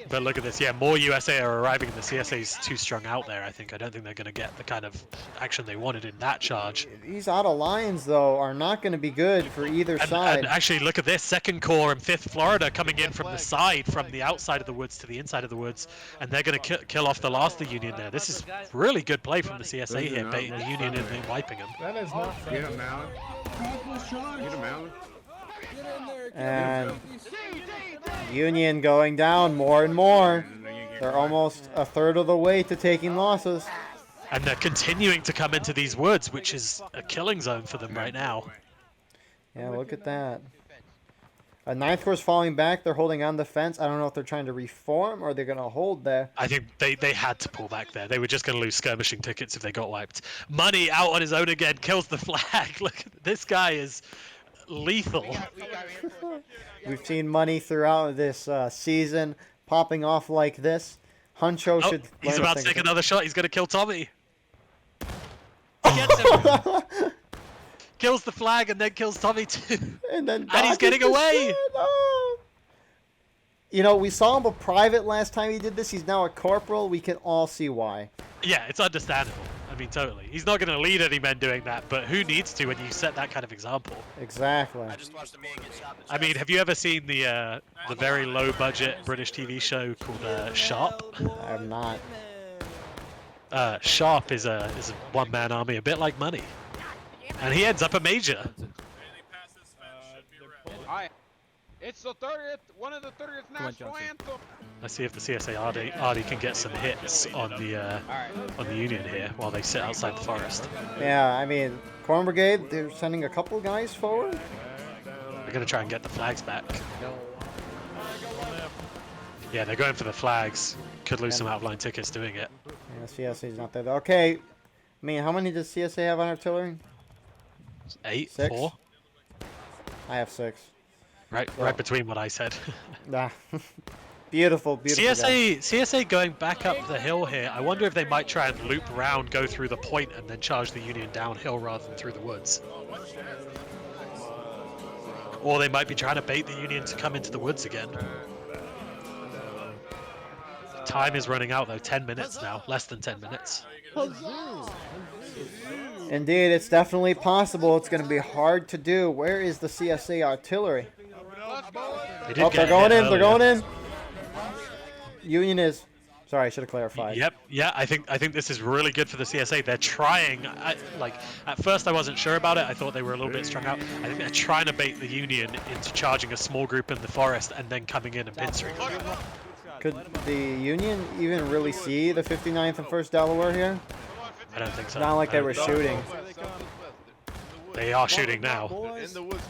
But look at this, yeah, more USA are arriving and the CSA's too strung out there, I think. I don't think they're going to get the kind of action they wanted in that charge. These out of lines, though, are not going to be good for either side. And actually, look at this, 2nd Corps and 5th Florida coming in from the side, from the outside of the woods to the inside of the woods, and they're going to kill off the last of the Union there. This is really good play from the CSA here, baiting the Union and then wiping them. That is not fair. Get him, Alan. Get him, Alan. And Union going down more and more. They're almost a third of the way to taking losses. And they're continuing to come into these woods, which is a killing zone for them right now. Yeah, look at that. Ninth Corps falling back. They're holding on the fence. I don't know if they're trying to reform or they're going to hold there. I think they had to pull back there. They were just going to lose skirmishing tickets if they got wiped. Money out on his own again, kills the flag. Look, this guy is lethal. We've seen Money throughout this season popping off like this. Huncho should. He's learn about a to thing take or another shot. He's going to kill Tommy. Gets him. Kills the flag and then kills Tommy too. And then And he's getting dodges the away. shit. Oh. You know, we saw him a private last time he did this. He's now a corporal. We can all see why. Yeah, it's understandable. I mean, totally. He's not going to lead any men doing that, but who needs to when you set that kind of example? Exactly. I just watched a man get shot in the I mean, have you ever seen the very low-budget British TV show called Sharp? I have not. Sharp is a one-man army, a bit like Money, and he ends up a major. It's the 30th, one of the 30th national anthem. Let's see if the CSA Ardy can get some hits on the Union here while they sit outside the forest. Yeah, I mean, Corn Brigade, they're sending a couple guys forward. They're going to try and get the flags back. Yeah, they're going for the flags. Could lose some outline tickets doing it. Yeah, CSA's not there. Okay. I mean, how many does CSA have on artillery? 8, 6? 4. I have 6. Right between what I said. Nah. Beautiful, beautiful. CSA going back up the hill here. I wonder if they might try and loop round, go through the point, and then charge the Union downhill rather than through the woods. Or they might be trying to bait the Union to come into the woods again. Time is running out though, 10 minutes now, less than 10 minutes. Indeed, it's definitely possible. It's going to be hard to do. Where is the CSA artillery? They Oh, did they're get going hit in. They're going earlier. in. Union is. Sorry, I should have clarified. Yep, yeah, I think this is really good for the CSA. They're trying, like, at first I wasn't sure about it. I thought they were a little bit strung out. I think they're trying to bait the Union into charging a small group in the forest and then coming in and pinstreaking. Could the Union even really see the 59th and 1st Delaware here? I don't think so. Not like they were shooting. They are shooting now. in the woods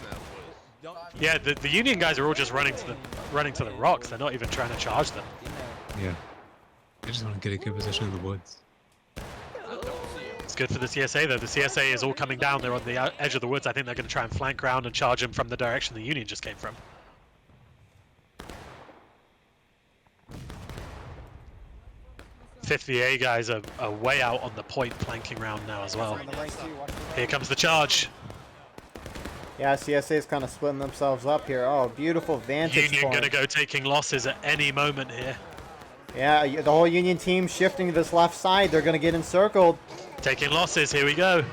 now, boys. Yeah, the Union guys are all just running to the rocks. They're not even trying to charge them. Yeah. I just want to get a good position in the woods. It's good for the CSA though. The CSA is all coming down. They're on the edge of the woods. I think they're going to try and flank round and charge them from the direction the Union just came from. A guys are way out on the point, planking round now as well. Here comes the charge. Yeah, CSA is kind of splitting themselves up here. Oh, beautiful vantage Union point. going to go taking losses at any moment here. Yeah, the whole Union team shifting to this left side. They're going to get encircled. Taking losses, here we go.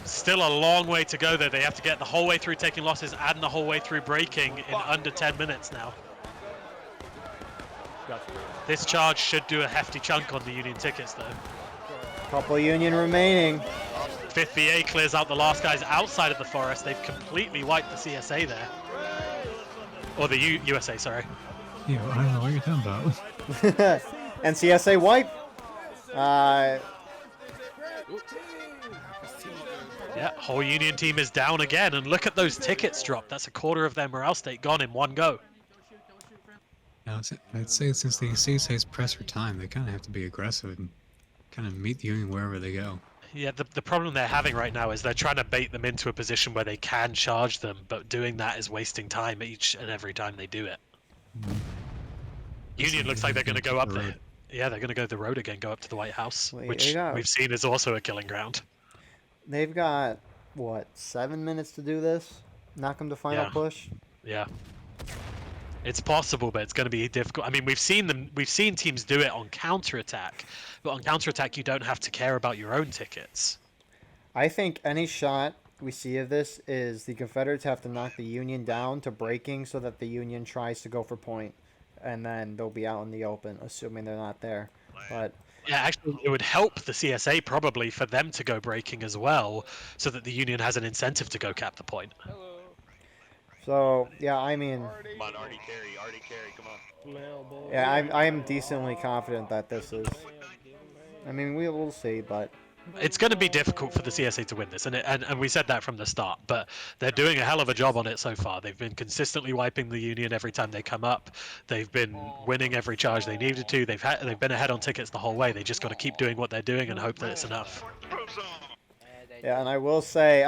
Still a long way to go there. They have to get the whole way through taking losses and the whole way through breaking in under 10 minutes now. This charge should do a hefty chunk on the Union tickets though. Couple Union remaining. 5th VA clears out the last guys outside of the forest. They've completely wiped the CSA there. Or the USA, sorry. Yeah, I don't know what you're talking about. And CSA wipe. Yeah, whole Union team is down again, and look at those tickets drop. That's a quarter of their morale state gone in one go. Now, I'd say since the CSA's pressed for time, they kind of have to be aggressive and kind of meet the Union wherever they go. Yeah, the problem they're having right now is they're trying to bait them into a position where they can charge them, but doing that is wasting time each and every time they do it. Union looks like they're going to go up there. Yeah, they're going to go the road again, go up to the White House, which we've seen is also a killing ground. They've got, what, 7 minutes to do this? Knock them to final push? Yeah. It's possible, but it's going to be difficult. I mean, we've seen teams do it on counterattack, but on counterattack you don't have to care about your own tickets. I think any shot we see of this is the Confederates have to knock the Union down to breaking so that the Union tries to go for point, and then they'll be out in the open, assuming they're not there. But yeah, actually, it would help the CSA probably for them to go breaking as well, so that the Union has an incentive to go cap the point. so yeah, I mean, Come on, Artie carry, come on. yeah, I'm decently confident that this is. I mean, we will see, but it's going to be difficult for the CSA to win this, and we said that from the start. But they're doing a hell of a job on it so far. They've been consistently wiping the Union every time they come up. They've been winning every charge they needed to. They've been ahead on tickets the whole way. They just got to keep doing what they're doing and hope that it's enough. Yeah, and I will say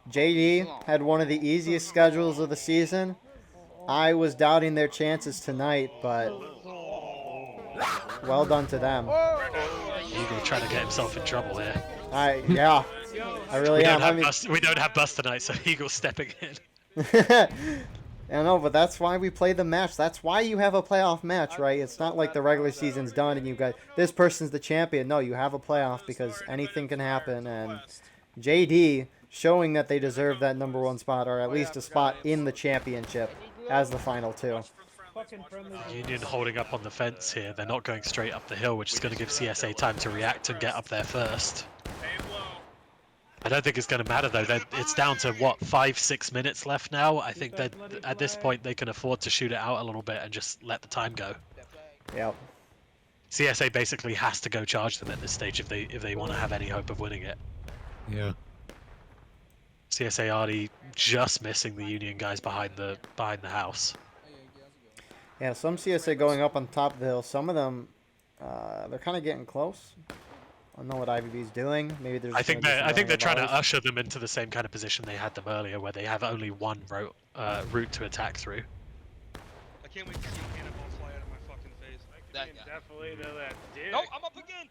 JD had one of the easiest schedules of the season. I was doubting their chances tonight, but well done to them. Eagle trying to get himself in trouble here. Yeah, I really am. We don't have Bust tonight, so Eagle's stepping in. I know, but that's why we play the match. That's why you have a playoff match, right? It's not like the regular season's done and you got this person's the champion. No, you have a playoff because anything can happen. And JD showing that they deserve that #1 spot, or at least a spot in the championship as the final two. Union holding up on the fence here. They're not going straight up the hill, which is going to give CSA time to react and get up there first. I don't think it's going to matter though. It's down to what, 5-6 minutes left now. I think that at this point they can afford to shoot it out a little bit and just let the time go. Yep. CSA basically has to go charge them at this stage if they want to have any hope of winning it. Yeah. CSA already just missing the Union guys behind the house. Yeah, some CSA going up on top of the hill. Some of them, they're kind of getting close. I don't know what IVB's doing. Maybe there's. I think they're trying to usher them into the same kind of position they had them earlier, where they have only one route to attack through. I can't wait to see cannonballs fly out of my fucking face. I can definitely know that. No, I'm up again.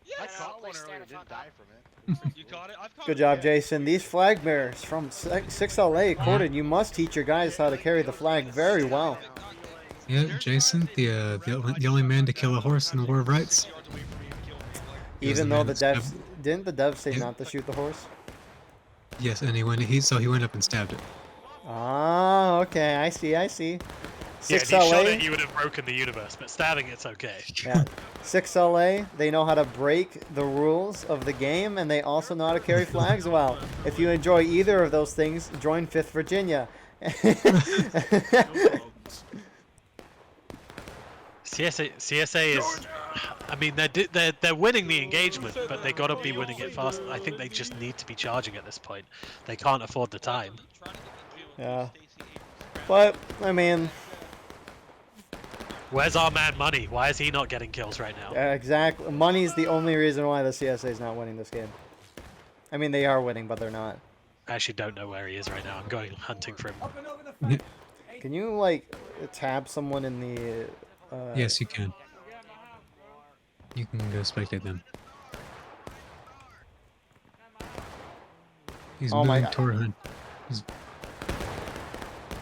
Yes. I caught one earlier, didn't die from it. You caught it. I've caught Good it. job, Jason. These flag bearers from 6LA quoted, "You must teach your guys how to carry the flag very well." Yeah, Jason, the only man to kill a horse in the War of Rights. Even though the devs didn't the devs say not to shoot the horse? Yes, and he went up and stabbed it. Ah, okay, I see. Yeah, if he 6LA. shot it, he would have broken the universe, but stabbing it's okay. Yeah, 6LA. They know how to break the rules of the game, and they also know how to carry flags well. If you enjoy either of those things, join 5th Virginia. CSA is, I mean, they're winning the engagement, but they got to be winning it fast. I think they just need to be charging at this point. They can't afford the time. Yeah, but I mean, where's our man Money? Why is he not getting kills right now? exactly. Money's the only reason why the CSA is not winning this game. I mean, they are winning, but they're not. I actually don't know where he is right now. I'm going hunting for him. Can you like tab someone in the? Yes, you can. You can go spectate them. He's Oh my moving God. toward him.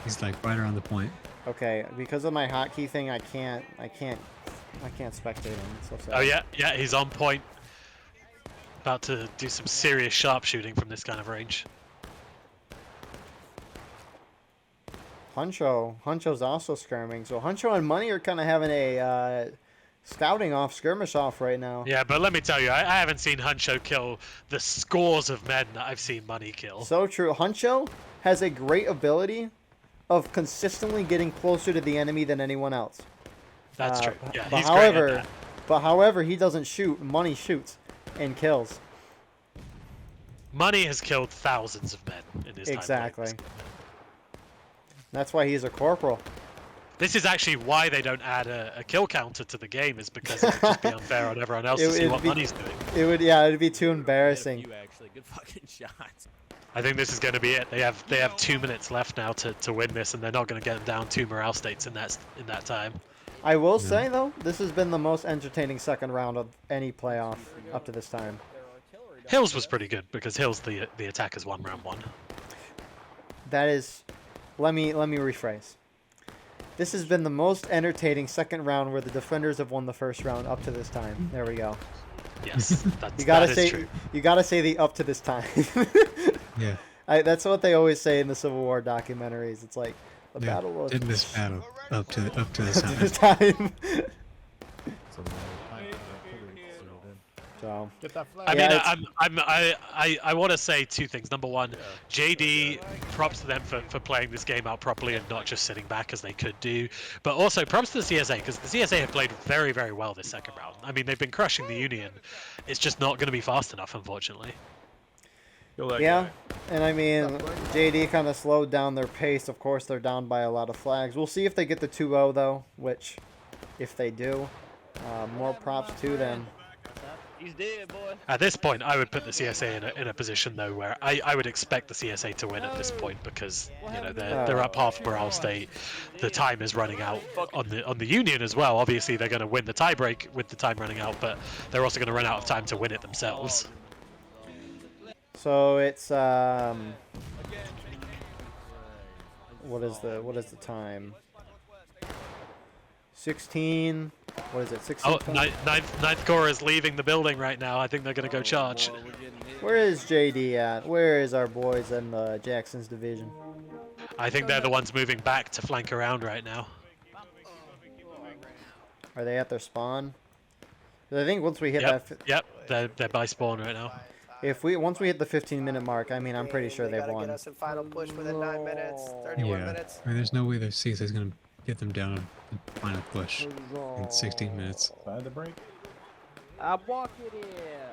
He's like right around the point. Okay, because of my hotkey thing, I can't spectate him. It's so sad. Oh yeah, he's on point. About to do some serious sharpshooting from this kind of range. Huncho's also skirming. So Huncho and Money are kind of having a scouting off, skirmish off right now. Yeah, but let me tell you, I haven't seen Huncho kill the scores of men that I've seen Money kill. So true. Huncho has a great ability of consistently getting closer to the enemy than anyone else. That's true. Yeah, but he's great at that. however, he doesn't shoot. Money shoots and kills. Money has killed thousands of men in his time. Exactly. That's why he's a corporal. This is actually why they don't add a kill counter to the game, is because it would just be unfair on everyone else to see what Money's doing. It'd be too embarrassing. You actually good fucking shots. I think this is going to be it. They have 2 minutes left now to win this, and they're not going to get down 2 morale states in that time. I will say though, this has been the most entertaining second round of any playoff up to this time. Hills was pretty good because Hills the attackers won round 1. That is, let me rephrase. This has been the most entertaining second round where the defenders have won the first round up to this time. There we go. Yes, That is say true. You gotta say the up to this time. Yeah. That's what they always say in the Civil War documentaries. It's like the Yeah, battle was in this battle up to this up to time. this time. So Get that flag. I Yeah, mean, I want to say two things. Number one, JD, props to them for playing this game out properly and not just sitting back as they could do. But also props to the CSA, because the CSA have played very, very well this second round. I mean, they've been crushing the Union. It's just not going to be fast enough, unfortunately. Kill that yeah, guy. and I mean, JD kind of slowed down their pace. Of course, they're down by a lot of flags. We'll see if they get the 2-0 though, which, if they do, more props to them. He's dead, boy. At this point, I would put the CSA in a position though where I would expect the CSA to win at this point, because you know they're up half morale state. The time is running out on the Union as well. Obviously, they're going to win the tiebreak with the time running out, but they're also going to run out of time to win it themselves. So it's what is the time? 16. What is it? 16. Oh, ninth Corps is leaving the building right now. I think they're going to go charge. Where is JD at? Where is our boys in the Jackson's division? I think they're the ones moving back to flank around right now. Are they at their spawn? 'Cause I think once we hit Yep, they're by spawn right now. once we hit the 15-minute mark, I mean, I'm pretty sure they've won. Get us in final push within 9 minutes, 31 Yeah. minutes. I mean, there's no way the CSA is going to get them down and final push in 16 minutes. Side the break. I'm walking here.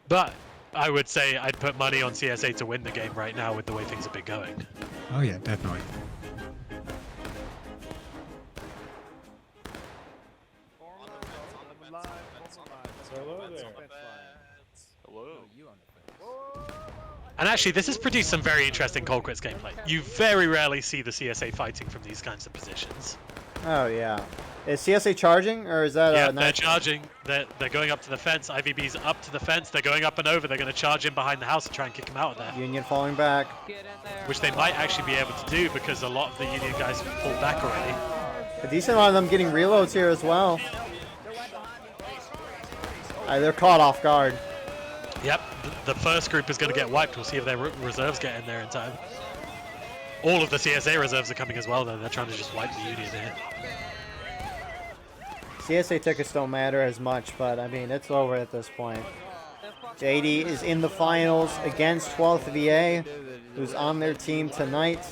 But I would say I'd put money on CSA to win the game right now with the way things have been going. Oh yeah, definitely. And actually, this has produced some very interesting Cold Quits gameplay. You very rarely see the CSA fighting from these kinds of positions. Oh yeah. Is CSA charging, or is that Yeah, a they're charging. They're going up to the fence. IVB's up to the fence. They're going up and over. They're going to charge in behind the house and try and kick him out of there. Union falling back? Which they might actually be able to do, because a lot of the Union guys have pulled back already. A decent amount of them getting reloads here as well. They're caught off guard. Yep, the first group is going to get wiped. We'll see if their reserves get in there in time. All of the CSA reserves are coming as well, though. They're trying to just wipe the Union here. CSA tickets don't matter as much, but I mean, it's over at this point. JD is in the finals against 12th VA, who's on their team tonight.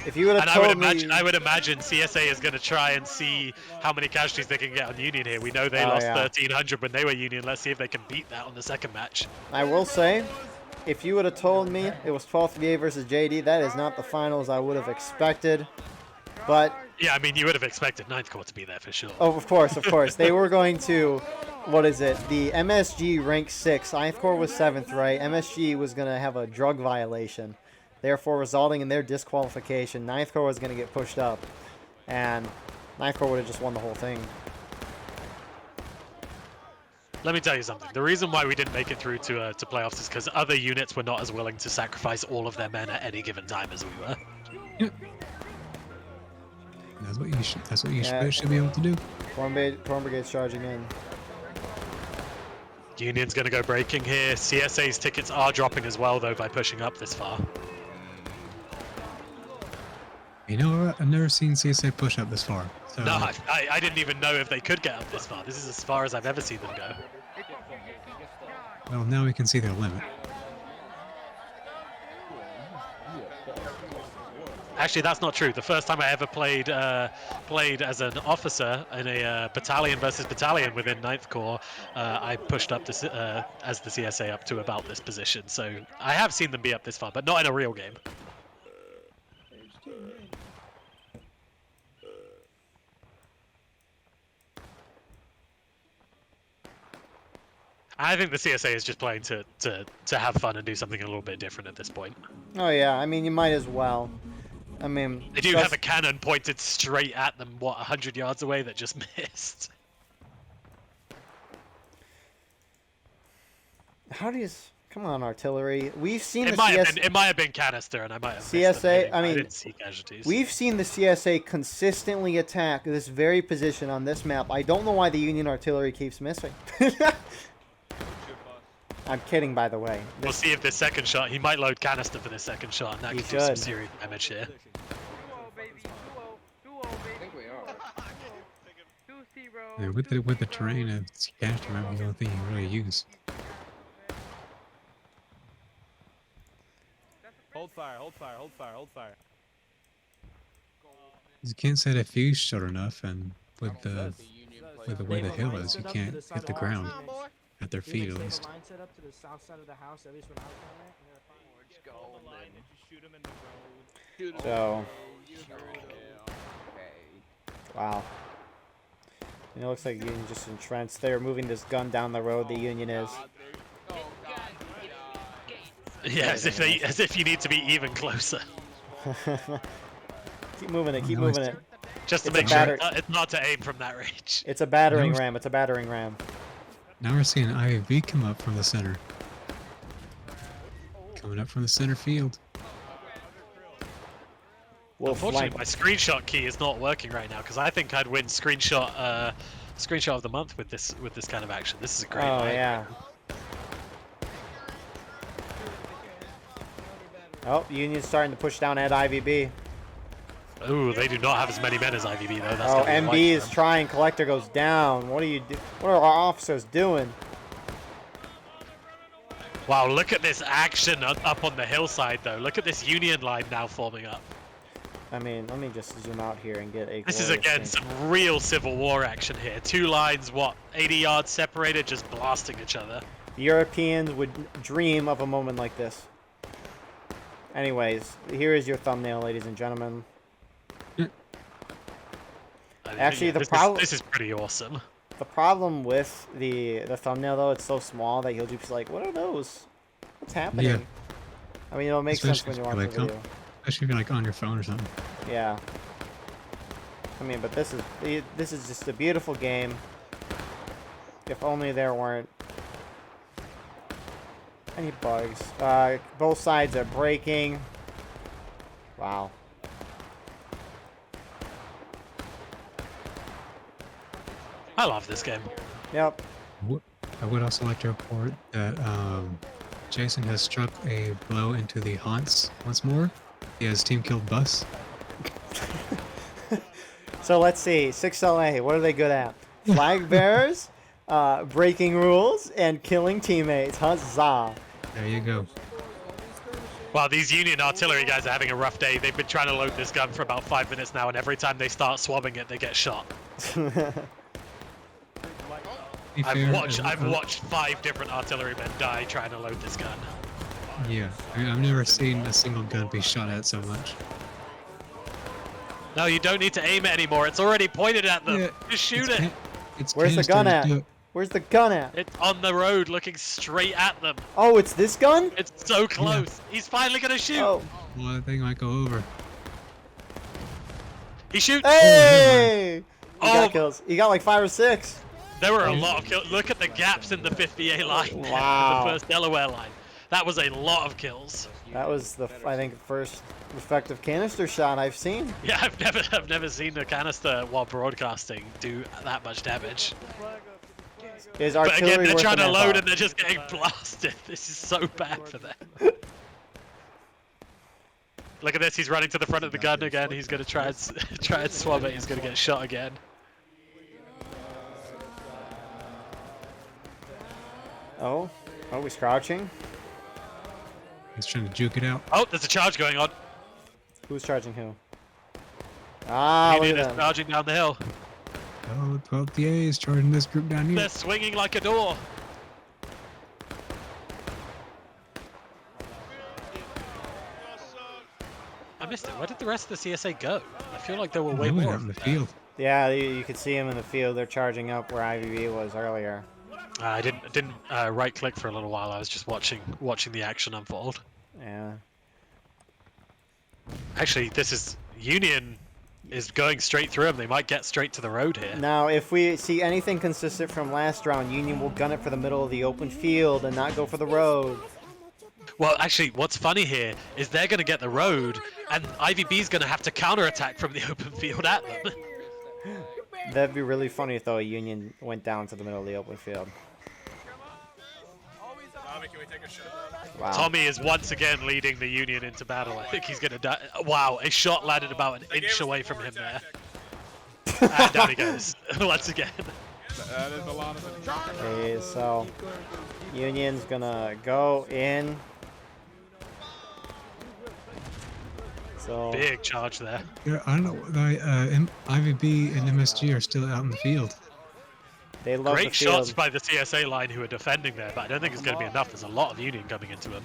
If you would have told me... I would imagine CSA is going to try and see how many casualties they can get on Union here. We know they lost 1,300 when they were Union. Let's see if they can beat that on the second match. I will say, if you would have told me it was 12th VA versus JD, that is not the finals I would have expected. But... yeah, I mean, you would have expected 9th Corps to be there for sure. Oh, of course, of course. They were going to... What is it? The MSG rank 6. 9th Corps was 7th, right? MSG was going to have a drug violation, therefore resulting in their disqualification. 9th Corps was going to get pushed up, and 9th Corps would have just won the whole thing. Let me tell you something. The reason why we didn't make it through to playoffs is because other units were not as willing to sacrifice all of their men at any given time as we were. Yeah. That's what you should be able to do. Corn Brigade's charging in. Union's going to go breaking here. CSA's tickets are dropping as well, though, by pushing up this far. You know what? I've never seen CSA push up this far. So. No, I didn't even know if they could get up this far. This is as far as I've ever seen them go. Well, now we can see their limit. Actually, that's not true. The first time I ever played as an officer in a battalion versus battalion within 9th Corps, I pushed up as the CSA up to about this position. So I have seen them be up this far, but not in a real game. I think the CSA is just playing to have fun and do something a little bit different at this point. Oh yeah, I mean, you might as well. I mean... They do have a cannon pointed straight at them, what, 100 yards away that just missed. How do you... Come on, artillery. We've seen It might have been canister, and I might have missed CSA, them. I mean, I didn't see casualties. We've seen the CSA consistently attack this very position on this map. I don't know why the Union artillery keeps missing. I'm kidding, by the way. We'll see if this second shot, he might load canister for this second shot, and that could do some serious damage here. I think we are. And with the terrain, it's cash might be the only thing you can really use. Hold fire, hold fire, hold fire, hold fire. You can't set a fuse short enough, and with the way the hill is, you can't hit the ground at their feet at least. Line set up to the south side of the house, at least when I was on it, and they're fine. Let's go. Shoot him in the road. So, wow. And it looks like Union just entrenched. They're moving this gun down the road. The Union is. Yeah, as if you need to be even closer. Keep moving it. Keep moving it. Just to It's a make sure batter- it's not to aim from that range. It's a battering ram. It's a battering ram. Now we're seeing IAV come up from the center. Coming up from the center field. We'll Unfortunately, flank. my screenshot key is not working right now because I think I'd win screenshot of the month with this kind of action. This is a great Oh line. yeah. Oh, Union's starting to push down at IVB. Ooh, they do not have as many men as IVB though. That's Oh, gonna be a MB fight is for them. trying. Collector goes down. What are you do? What are our officers doing? Wow, look at this action up on the hillside though. Look at this Union line now forming up. I mean, let me just zoom out here and get a. This is glorious again thing. some real Civil War action here. Two lines, what, 80 yards separated, just blasting each other. The Europeans would dream of a moment like this. Anyways, here is your thumbnail, ladies and gentlemen. I mean, Actually, yeah, the this problem- this is pretty awesome. The problem with the thumbnail though, it's so small that you'll just be like, "What are those? What's happening?" Yeah. I mean, it'll make sense Especially when you watch if the you're, video. Especially if you're like on your phone or something. Yeah. I mean, but this is just a beautiful game. If only there weren't any bugs. Both sides are breaking. Wow. I love this game. Yep. I would also like to report that Jason has struck a blow into the haunts once more. He has team killed bus. So let's see. 6LA, what are they good at? Flag bearers, breaking rules, and killing teammates. Huzzah. There you go. Wow, these Union artillery guys are having a rough day. They've been trying to load this gun for about 5 minutes now, and every time they start swabbing it, they get shot. Be fair, I've watched 5 different artillerymen die trying to load this gun. Yeah, I've never seen a single gun be shot at so much. No, you don't need to aim it anymore. It's already pointed at them. Yeah, Just shoot it. Where's the gun canisters, at? dude. Where's the gun at? It's on the road looking straight at them. Oh, it's this gun? It's so close. He's finally going to shoot. Oh. Well, I think I might go over. He shoots. Hey! He Oh. got kills. He got like 5 or 6. There were a lot of kills. Look at the gaps in the 50A line. Wow. The first Delaware line. That was a lot of kills. That was the, I think, first effective canister shot I've seen. Yeah, I've never seen a canister while broadcasting do that much damage. Is But artillery again, they're worth trying the to load manpower? and they're just getting blasted. This is so bad for them. Look at this. He's running to the front of the gun again. He's going to try and swab it. He's going to get shot again. Oh, he's crouching. He's trying to juke it out. Oh, there's a charge going on. Who's charging who? Ah, look Union at is them. charging down the hill. Oh, 12th PA is charging this group down here. They're swinging like a door. I missed it. Where did the rest of the CSA go? I feel like there were way They went more. out in the field. Yeah, you could see him in the field. They're charging up where IVB was earlier. I didn't right click for a little while. I was just watching the action unfold. Yeah. Actually, this is Union is going straight through them. They might get straight to the road here. Now, if we see anything consistent from last round, Union will gun it for the middle of the open field and not go for the road. Well, actually, what's funny here is they're going to get the road, and IVB's going to have to counterattack from the open field at them. That'd be really funny if though a Union went down to the middle of the open field. Wow. Tommy is once again leading the Union into battle. I think he's going to die. Wow, a shot landed about an inch away from him there. And down he goes once again. That is a lot of it. Okay, so Union's gonna go in. So Big charge there. Yeah, I don't know. IVB and MSG are still out in the field. they love Great the field. shots by the CSA line who are defending there, but I don't think it's going to be enough. There's a lot of Union coming into him.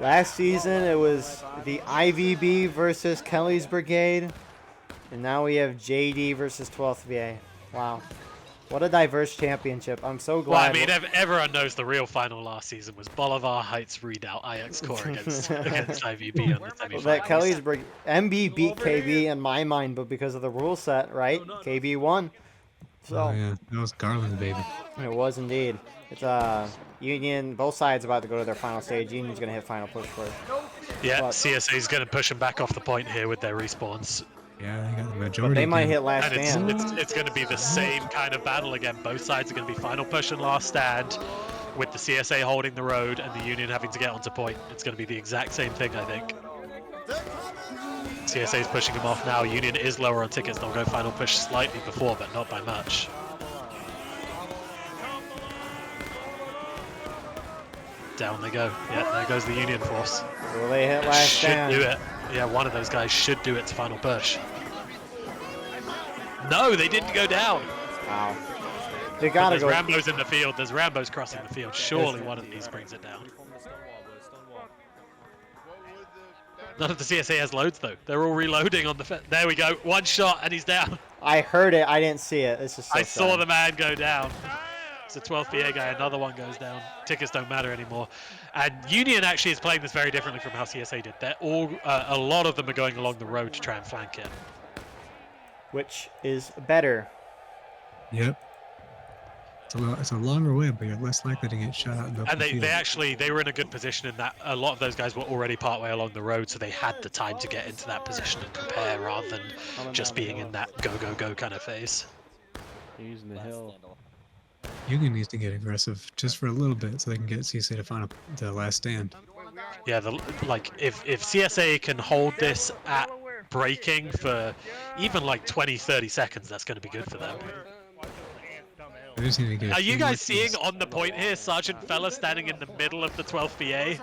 Last season it was the IVB versus Kelly's Brigade, and now we have JD versus 12th VA. Wow, what a diverse championship! I'm so Well, glad. I mean, everyone knows the real final last season was Bolivar Heights Redoubt IX Core against IVB on the Well, that semifinals. Kelly's Brigade MB beat KB in my mind, but because of the rule set, right? KB won. So Oh yeah, that was Garland, baby. it was indeed. It's Union. Both sides about to go to their final stage. Union's gonna hit final push first. Yeah, But- CSA's going to push him back off the point here with their respawns. Yeah, they got the But majority. they might again. hit last And stand. it's going to be the same kind of battle again. Both sides are going to be final push and last stand, with the CSA holding the road and the Union having to get onto point. It's going to be the exact same thing, I think. CSA is pushing him off now. Union is lower on tickets. They'll go final push slightly before, but not by much. Down they go. Yeah, there goes the Union force. Will they hit last Should stand? do it. Yeah, one of those guys should do it to final push. No, they didn't go down. Wow. They gotta There's go. Rambo's in the field. There's Rambo's crossing the field. Surely one of these brings it down. None of the CSA has loads though. They're all reloading on the. There we go. One shot and he's down. I heard it. I didn't see it. This is so I saw sad. the man go down. It's a 12th PA guy. Another one goes down. Tickets don't matter anymore. And Union actually is playing this very differently from how CSA did. They're all. A lot of them are going along the road to try and flank it. Which is better. Yep. It's a longer way, but you're less likely to get shot out in the open And field. they were in a good position in that a lot of those guys were already partway along the road, so they had the time to get into that position and prepare rather than just being in that go go go kind of phase. Using the hill. Union needs to get aggressive just for a little bit so they can get CSA to the last stand. Yeah, if CSA can hold this at braking for even like 20-30 seconds, that's going to be good for them. They just need to get a Are you few more guys seeing kills. on the point here Sergeant Fella standing in the middle of the 12th BA?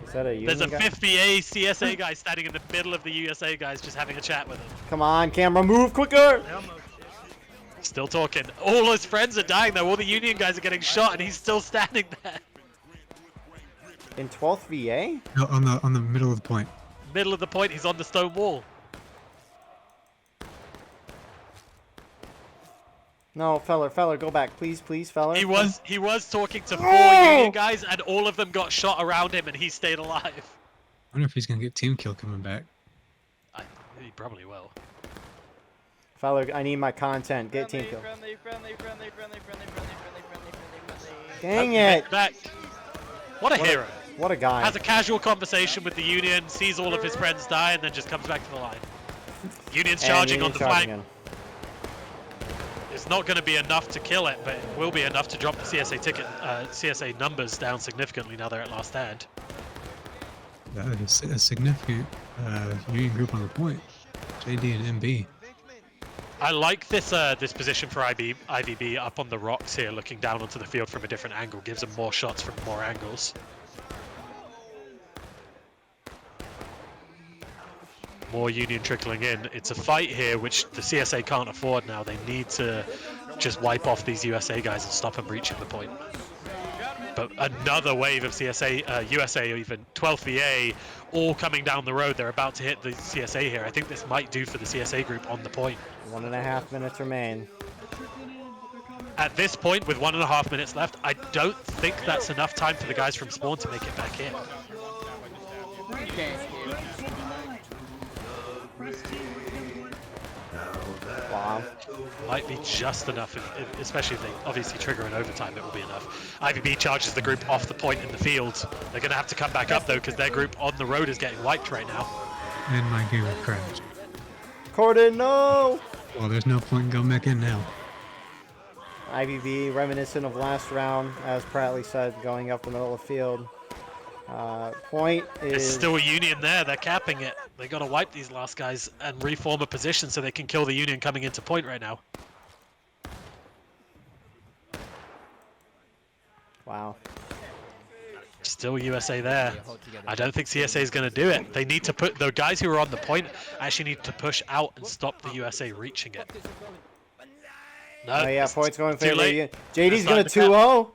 Is that a Union There's a guy? 5th BA CSA guy standing in the middle of the USA guys just having a chat with him. Come on, camera, move quicker! Still talking. All his friends are dying though. All the Union guys are getting shot and he's still standing there. In 12th VA? No, on the middle of the point. Middle of the point, he's on the stone wall. No, feller, go back, please, feller. He was talking to 4 Oh! Union guys and all of them got shot around him and he stayed alive. I wonder if he's gonna get team kill coming back. He probably will. Feller, I need my content. Get team kill. Dang it! Back. What a hero. What a guy. Has a casual conversation with the Union, sees all of his friends die, and then just comes back to the line. Union's And charging Union's on the flank. charging in. It's not going to be enough to kill it, but it will be enough to drop the CSA numbers down significantly now they're at last stand. That is a significant Union group on the point. JD and MB. I like this position for IVB up on the rocks here, looking down onto the field from a different angle. Gives them more shots from more angles. More Union trickling in. It's a fight here which the CSA can't afford now. They need to just wipe off these USA guys and stop them reaching the point. But another wave of CSA, USA, even 12th VA, all coming down the road. They're about to hit the CSA here. I think this might do for the CSA group on the point. 1.5 minutes remain. At this point, with 1.5 minutes left, I don't think that's enough time for the guys from Spawn to make it back in. Wow. Might be just enough, especially if they obviously trigger an overtime, it will be enough. IVB charges the group off the point in the field. They're going to have to come back up though, because their group on the road is getting wiped right now. And my game crashed. Corden, no! Well, there's no point in going back in now. IVB reminiscent of last round, as Pratly said, going up the middle of the field. Point There's is still a Union there. They're capping it. They got to wipe these last guys and reform a position so they can kill the Union coming into point right now. wow. Still USA there. I don't think CSA is going to do it. They need to put the guys who are on the point actually need to push out and stop the USA reaching it. No, Oh yeah, it's points going in too favor. late. JD's gonna starting to 2-0.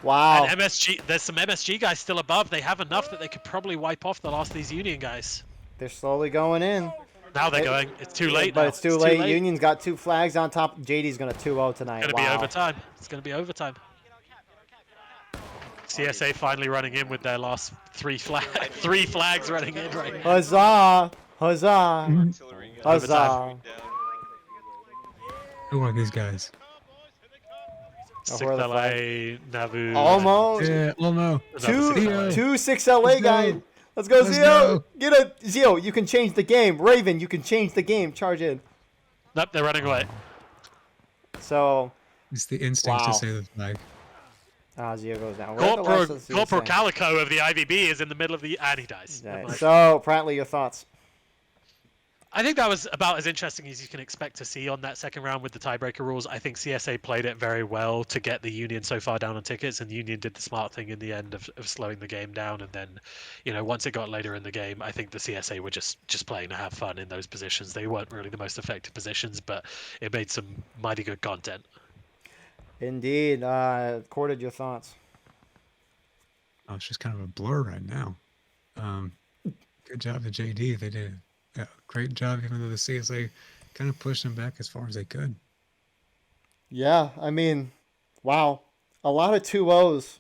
Wow. And MSG, there's some MSG guys still above. They have enough that they could probably wipe off the last of these Union guys. They're slowly going in. Now they're going. It's too late. But now. it's too late. Union's got 2 flags on top. JD's gonna 2-0 tonight. It's going to be overtime. It's going to be overtime. CSA finally running in with their last 3 flags running in right now. Huzzah! Huzzah! Huzzah! Who are these guys? Oh, who are the 6LA, Navu. Almost. Yeah, no. Two 6LA guys. Let's go, Let's Zio. go. Get it, Zio. You can change the game. Raven, you can change the game. Charge in. Nope, they're running away. So. It's the instinct Wow. to say the flag. Zio goes down. Where are the rest of the Corporal CSA? Calico of the IVB is in the middle of the... And he dies. Right. So, Pratly, your thoughts? I think that was about as interesting as you can expect to see on that second round with the tiebreaker rules. I think CSA played it very well to get the Union so far down on tickets, and the Union did the smart thing in the end of slowing the game down. And then, once it got later in the game, I think the CSA were just playing to have fun in those positions. They weren't really the most effective positions, but it made some mighty good content. Indeed. Corded, your thoughts? Oh, it's just kind of a blur right now. Good job to JD. They did a great job, even though the CSA kind of pushed them back as far as they could. Yeah, I mean, wow. A lot of 2-0s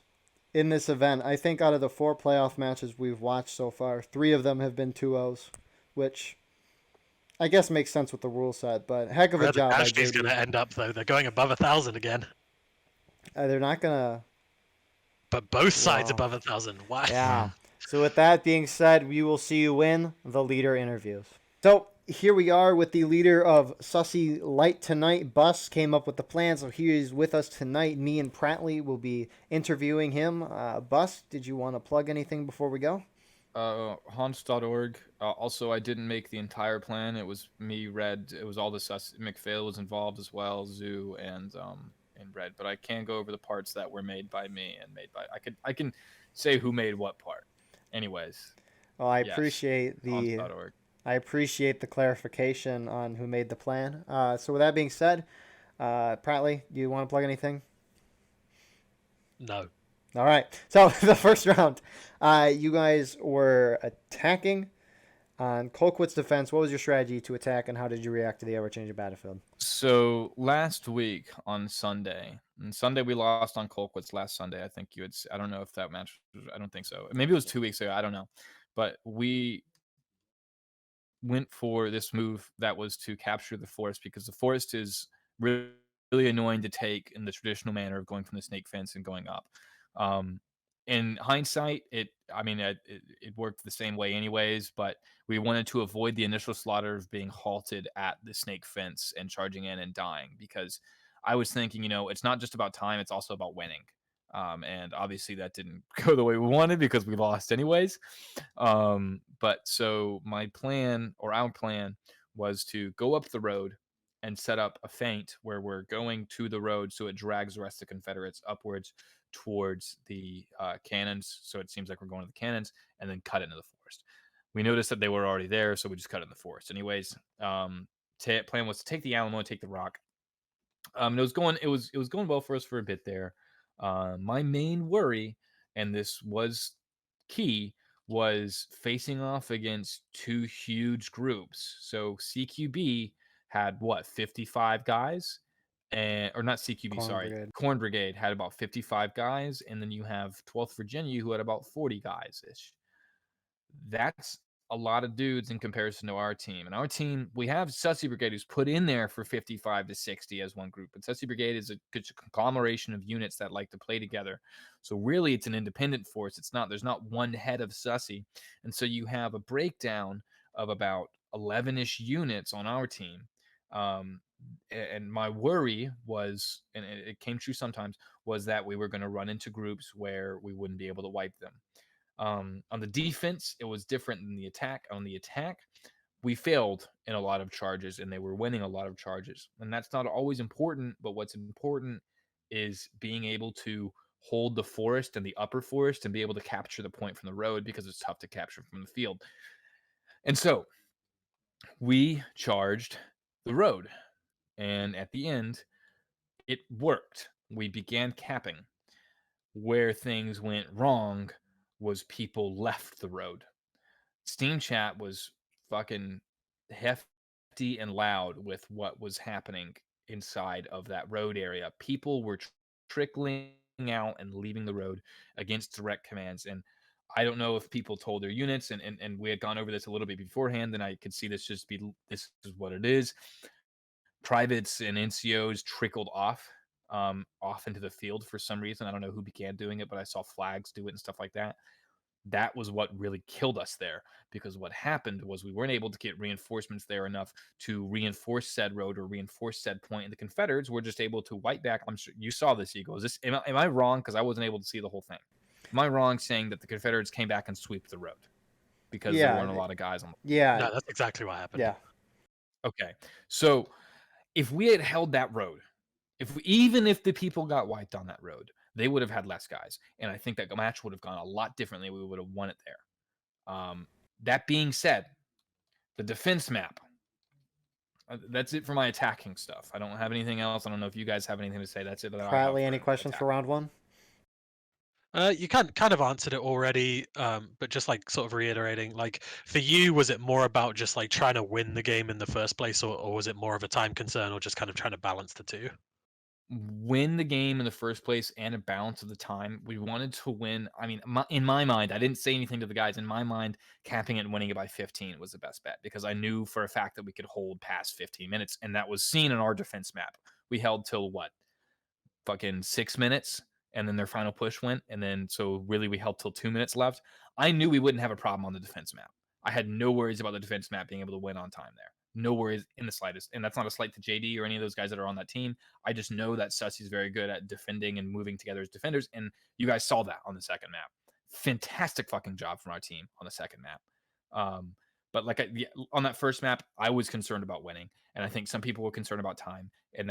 in this event. I think out of the 4 playoff matches we've watched so far, 3 of them have been 2-0s, which I guess makes sense with the rule set, but heck of a job. Ashby's going to end up, though. They're going above 1,000 again. They're not going to... But both sides above 1,000. Wow. Yeah. So with that being said, we will see you win the leader interviews. So here we are with the leader of Sussy Lite tonight. Bus came up with the plan, so he is with us tonight. Me and Pratly will be interviewing him. Bus, did you want to plug anything before we go? Haunts.org. Also, I didn't make the entire plan. It was me, Red. It was all the McPhail was involved as well, Zoo, and Red. But I can go over the parts that were made by me and made by... I can say who made what part. Anyways. Well, I appreciate the... Haunts.org. I appreciate the clarification on who made the plan. So with that being said, Pratly, do you want to plug anything? No. All right. So the first round, you guys were attacking on Colquitt's defense. What was your strategy to attack, and how did you react to the ever-changing battlefield? So last week on Sunday, we lost on Colquitt's last Sunday. I think I don't know if that match, I don't think so. Maybe it was 2 weeks ago. I don't know. But we went for this move that was to capture the forest, because the forest is really, really annoying to take in the traditional manner of going from the snake fence and going up. In hindsight, it worked the same way anyways, but we wanted to avoid the initial slaughter of being halted at the snake fence and charging in and dying, because I was thinking, it's not just about time, it's also about winning. And obviously that didn't go the way we wanted because we lost anyways. But so my plan, or our plan, was to go up the road and set up a feint where we're going to the road so it drags the rest of the Confederates upwards towards the cannons. So it seems like we're going to the cannons, and then cut into the forest. We noticed that they were already there, so we just cut in the forest. Anyways, plan was to take the Alamo and take the rock. It was going well for us for a bit there. My main worry, and this was key, was facing off against 2 huge groups. So CQB had 55 guys, or not CQB, Corn Brigade had about 55 guys, and then you have 12th Virginia who had about 40 guys ish. That's a lot of dudes in comparison to our team. And our team, we have Sussy Brigade, who's put in there for 55 to 60 as one group. And Sussy Brigade is a conglomeration of units that like to play together. So really, it's an independent force. There's not one head of Sussy. And so you have a breakdown of about 11-ish units on our team. And my worry was, and it came true sometimes, was that we were going to run into groups where we wouldn't be able to wipe them. On the defense, it was different than the attack. On the attack, we failed in a lot of charges and they were winning a lot of charges. And that's not always important, but what's important is being able to hold the forest and the upper forest and be able to capture the point from the road because it's tough to capture from the field. And so we charged the road. And at the end, it worked. We began capping. Where things went wrong was people left the road. Steam chat was fucking hefty and loud with what was happening inside of that road area. People were trickling out and leaving the road against direct commands. And I don't know if people told their units, and we had gone over this a little bit beforehand, and I could see this just be this is what it is. Privates and NCOs trickled off into the field for some reason. I don't know who began doing it, but I saw flags do it and stuff like that. That was what really killed us there, because what happened was we weren't able to get reinforcements there enough to reinforce said road or reinforce said point, and the Confederates were just able to wipe back. I'm sure you saw this, Eagle. Is this am I wrong? Because I wasn't able to see the whole thing. Am I wrong saying that the Confederates came back and swept the road because there weren't a lot of guys on the Yeah. No, that's exactly what happened. Yeah. Okay. So if we had held that road, even if the people got wiped on that road, they would have had less guys. And I think that match would have gone a lot differently. We would have won it there. That being said, the defense map, that's it for my attacking stuff. I don't have anything else. I don't know if you guys have anything to say. That's it. Pratly, any questions for round one? You kind of answered it already, but just like sort of reiterating, like for you, was it more about just like trying to win the game in the first place, or was it more of a time concern, or just kind of trying to balance the two? Win the game in the first place and a balance of the time. We wanted to win. I mean, in my mind, I didn't say anything to the guys. In my mind, capping it and winning it by 15 was the best bet, because I knew for a fact that we could hold past 15 minutes, and that was seen in our defense map. We held till what? Fucking 6 minutes, and then their final push went, and then so really we held till 2 minutes left. I knew we wouldn't have a problem on the defense map. I had no worries about the defense map being able to win on time there. No worries in the slightest. And that's not a slight to JD or any of those guys that are on that team. I just know that Sussy's very good at defending and moving together as defenders, and you guys saw that on the second map. Fantastic fucking job from our team on the second map. But like on that first map, I was concerned about winning, and I think some people were concerned about time, and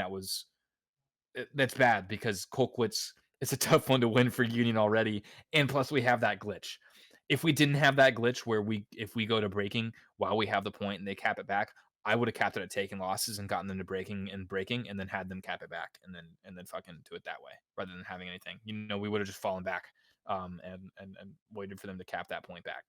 that's bad, because Colquitt's, it's a tough one to win for Union already, and plus we have that glitch. If we didn't have that glitch where if we go to breaking while we have the point and they cap it back, I would have capped it at taking losses and gotten them to breaking, and then had them cap it back and then fucking do it that way rather than having anything. We would have just fallen back and waited for them to cap that point back.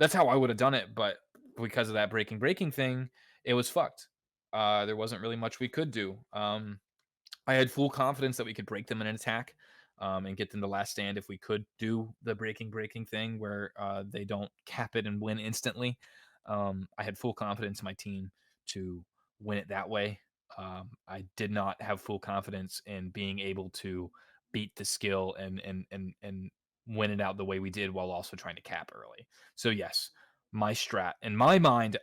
That's how I would have done it, but because of that breaking thing, it was fucked. There wasn't really much we could do. I had full confidence that we could break them in an attack and get them to last stand if we could do the breaking thing where they don't cap it and win instantly. I had full confidence in my team to win it that way. I did not have full confidence in being able to beat the skill and win it out the way we did while also trying to cap early. So yes, my strat, in my mind,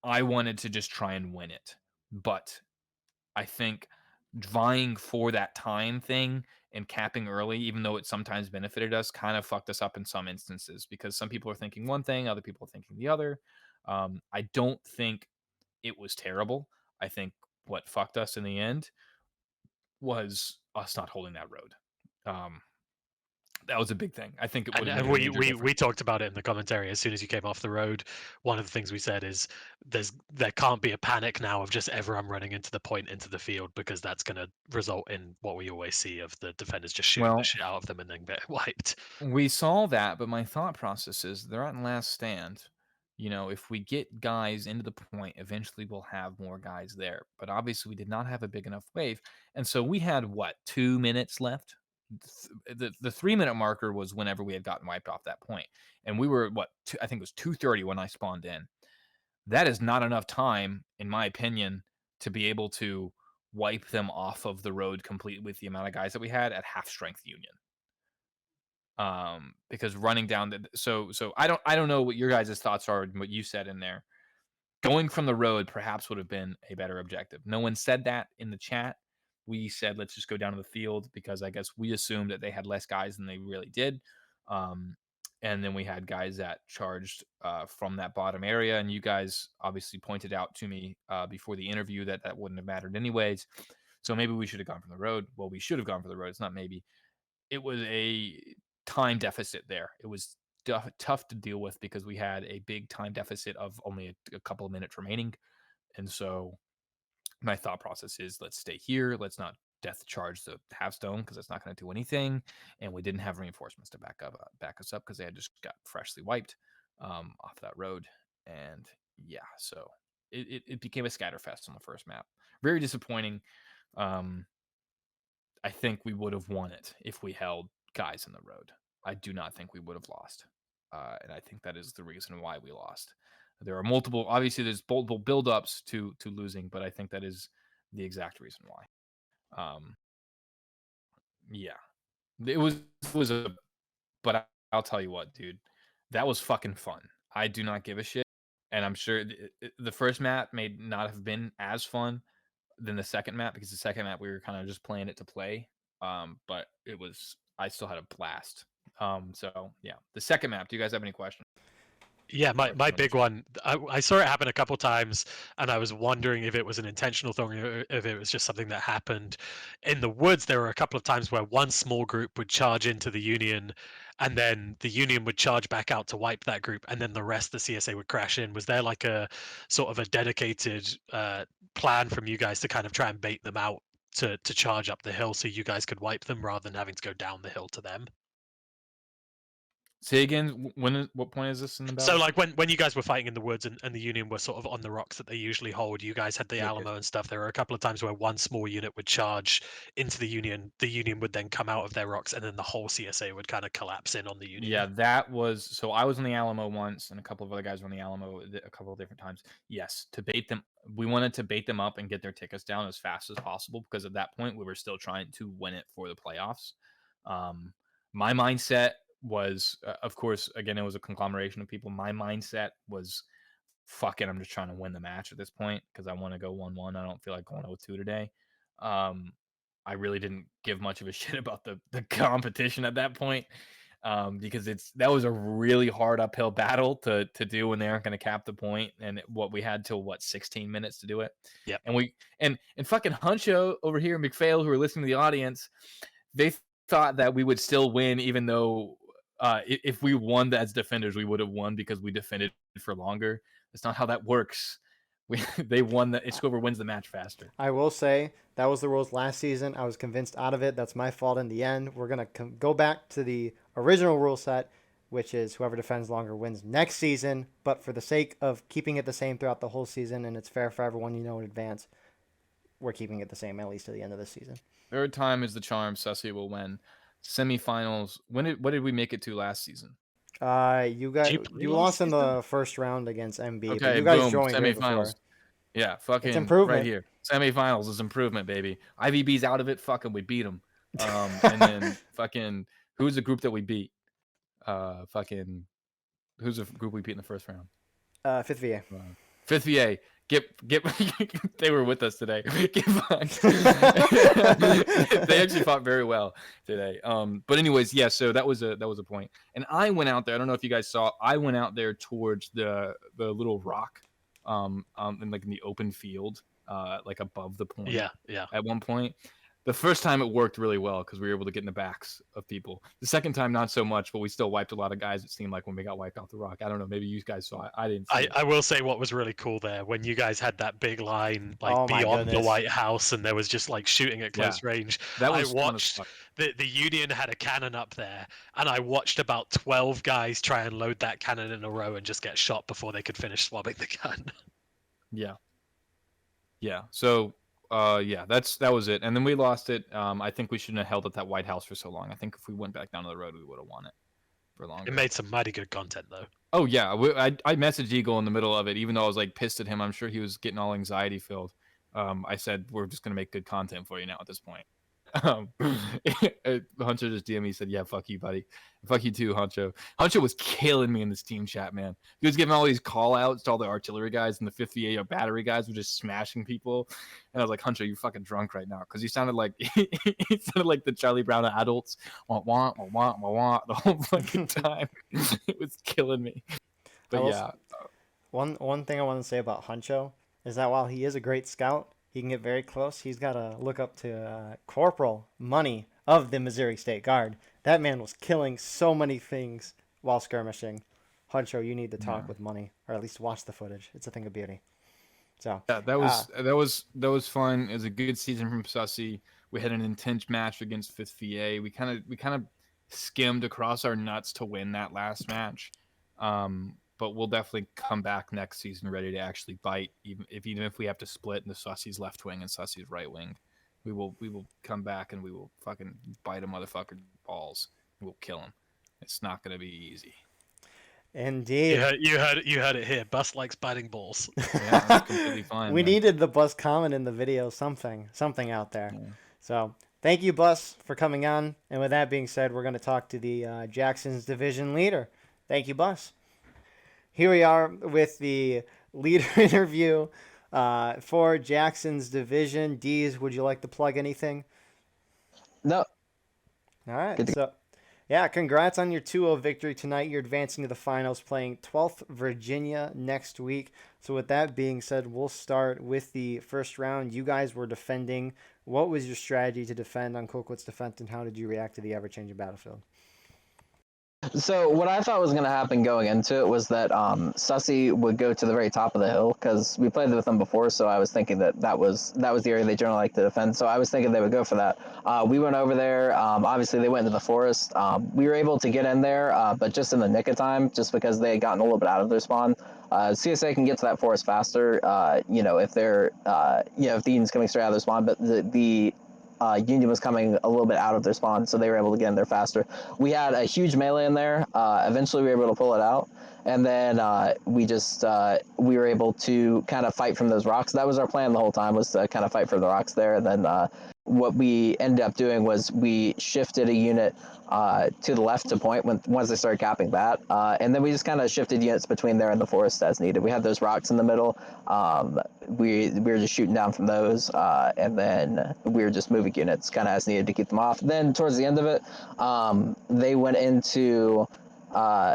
I wanted to just try and win it. But I think vying for that time thing and capping early, even though it sometimes benefited us, kind of fucked us up in some instances, because some people are thinking one thing, other people are thinking the other. I don't think it was terrible. I think what fucked us in the end was us not holding that road. That was a big thing. I think it would have made a major we talked about it in the commentary as soon as you came off the road. One of the things we said is there can't be a panic now of just everyone running into the point into the field, because that's going to result in what we always see of the defenders just shooting the shit out of them and then get wiped. We saw that, but my thought process is they're at last stand. If we get guys into the point, eventually we'll have more guys there. But obviously we did not have a big enough wave. And so we had 2 minutes left? The 3-minute marker was whenever we had gotten wiped off that point. And we were, I think it was 2:30 when I spawned in. That is not enough time, in my opinion, to be able to wipe them off of the road completely with the amount of guys that we had at half strength Union. Because running down so I don't know what your guys' thoughts are and what you said in there. Going from the road perhaps would have been a better objective. No one said that in the chat. We said let's just go down to the field, because I guess we assumed that they had less guys than they really did. and then we had guys that charged from that bottom area, and you guys obviously pointed out to me before the interview that that wouldn't have mattered anyways. So maybe we should have gone for the road. Well, we should have gone for the road. It's not maybe. It was a time deficit there. It was tough to deal with because we had a big time deficit of only a couple of minutes remaining. And so my thought process is let's stay here. Let's not death charge the half stone because it's not going to do anything. And we didn't have reinforcements to back us up because they had just got freshly wiped off that road. And yeah, so it became a scatterfest on the first map. Very disappointing. I think we would have won it if we held guys in the road. I do not think we would have lost. And I think that is the reason why we lost. There are multiple, obviously there's multiple buildups to losing, but I think that is the exact reason why. Yeah, it was a, but I'll tell you what, dude, that was fucking fun. I do not give a shit. And I'm sure the first map may not have been as fun than the second map because the second map we were kind of just playing it to play. But it was, I still had a blast. So yeah, the second map. Do you guys have any questions? Yeah, my big one, I saw it happen a couple times, and I was wondering if it was an intentional thing or if it was just something that happened. In the woods, there were a couple of times where one small group would charge into the Union, and then the Union would charge back out to wipe that group, and then the rest of the CSA would crash in. Was there like a sort of a dedicated plan from you guys to kind of try and bait them out to charge up the hill so you guys could wipe them rather than having to go down the hill to them? Say again. What point is this in the battle? So like when you guys were fighting in the woods and the Union were sort of on the rocks that they usually hold, you guys had the Alamo and stuff. There were a couple of times where one small unit would charge into the Union would then come out of their rocks, and then the whole CSA would kind of collapse in on the Union. Yeah, that was, so I was on the Alamo once, and a couple of other guys were on the Alamo a couple of different times. Yes, to bait them, we wanted to bait them up and get their tickets down as fast as possible because at that point we were still trying to win it for the playoffs. My mindset was, of course, again, it was a conglomeration of people. My mindset was, fuck it, I'm just trying to win the match at this point because I want to go 1-1. I don't feel like going 0-2 today. I really didn't give much of a shit about the competition at that point because that was a really hard uphill battle to do when they aren't going to cap the point, and what we had till 16 minutes to do it. Yeah, and fucking Huncho over here, McPhail, who are listening to the audience, they thought that we would still win even though if we won as defenders, we would have won because we defended for longer. That's not how that works. They won it's whoever wins the match faster. I will say that was the rules last season. I was convinced out of it. That's my fault in the end. We're going to go back to the original rule set, which is whoever defends longer wins next season. But for the sake of keeping it the same throughout the whole season, and it's fair for everyone in advance, we're keeping it the same at least to the end of this season. Third time is the charm. Sussy will win. Semifinals. What did we make it to last season? You lost in the first round against MB. Okay, but you guys boom, joined semifinals. Yeah, fucking it's improvement right here. Semifinals is improvement, baby. IVB's out of it. Fucking, we beat them. And then fucking, who's the group that we beat? Fucking, who's the group we beat in the first round? 5th VA. 5th VA. Get they were with us today. Get fucked. They actually fought very well today. But anyways, yeah, so that was a point. And I went out there, I don't know if you guys saw, I went out there towards the little rock in like in the open field, like above the point. Yeah. At one point. The first time it worked really well because we were able to get in the backs of people. The second time, not so much, but we still wiped a lot of guys, it seemed like, when we got wiped off the rock. I don't know. Maybe you guys saw it. I didn't see it. I will say what was really cool there, when you guys had that big line beyond the White House and there was just like shooting at close range. That was I watched the Union had a cannon up there, and I watched about 12 guys try and load that cannon in a row and just get shot before they could finish swabbing the gun. Yeah. So that was it. And then we lost it. I think we shouldn't have held at that White House for so long. I think if we went back down to the road, we would have won it for longer. It made some mighty good content, though. Oh, yeah. I messaged Eagle in the middle of it, even though I was like pissed at him. I'm sure he was getting all anxiety filled. I said, we're just going to make good content for you now at this point. Um, Huncho just DM me, he said, "Yeah, fuck you, buddy. Fuck you too, Huncho." Huncho was killing me in this team chat, man. He was giving all these call outs to all the artillery guys, and the 50 battery guys were just smashing people. And I was like, "Huncho, you're fucking drunk right now," because he sounded like he sounded like the Charlie Brown of adults. Wah, wah, wah, wah, wah, wah, the whole fucking time. It was killing me. But yeah, One thing I want to say about Huncho is that while he is a great scout, he can get very close. He's got to look up to Corporal Money of the Missouri State Guard. That man was killing so many things while skirmishing. Huncho, you need to talk with Money, or at least watch the footage. It's a thing of beauty. So yeah, that was fun. It was a good season from Sussy. We had an intense match against 5th VA. We kind of skimmed across our nuts to win that last match. But we'll definitely come back next season ready to actually bite, even if we have to split into Sussy's left wing and Sussy's right wing. We will come back and we will fucking bite a motherfucker balls. We'll kill him. It's not gonna be easy. Indeed. You heard it here. Bus likes biting balls. Yeah, that's completely fine. We man. needed the Bus comment in the video, something out there. Yeah. So thank you, Bus, for coming on. And with that being said, we're going to talk to the Jackson's division leader. Thank you, Bus. Here we are with the leader interview for Jackson's division. Dees, would you like to plug anything? No. All right. So, yeah, congrats on your 2-0 victory tonight. You're advancing to the finals, playing 12th Virginia next week. So with that being said, we'll start with the first round. You guys were defending. What was your strategy to defend on Colquitt's defense, and how did you react to the ever-changing battlefield? So what I thought was going to happen going into it was that Sussy would go to the very top of the hill, because we played with them before, so I was thinking that was the area they generally like to defend, so I was thinking they would go for that. We went over there. Obviously, they went into the forest. We were able to get in there, but just in the nick of time, just because they had gotten a little bit out of their spawn. CSA can get to that forest faster, if they're, if the Union's coming straight out of their spawn, but the Union was coming a little bit out of their spawn, so they were able to get in there faster. We had a huge melee in there. Eventually, we were able to pull it out, and then we were able to kind of fight from those rocks. That was our plan the whole time, was to kind of fight for the rocks there. And then what we ended up doing was we shifted a unit to the left to point once they started capping that, and then we just kind of shifted units between there and the forest as needed. We had those rocks in the middle. We were just shooting down from those, and then we were just moving units kind of as needed to keep them off. Then towards the end of it, they went into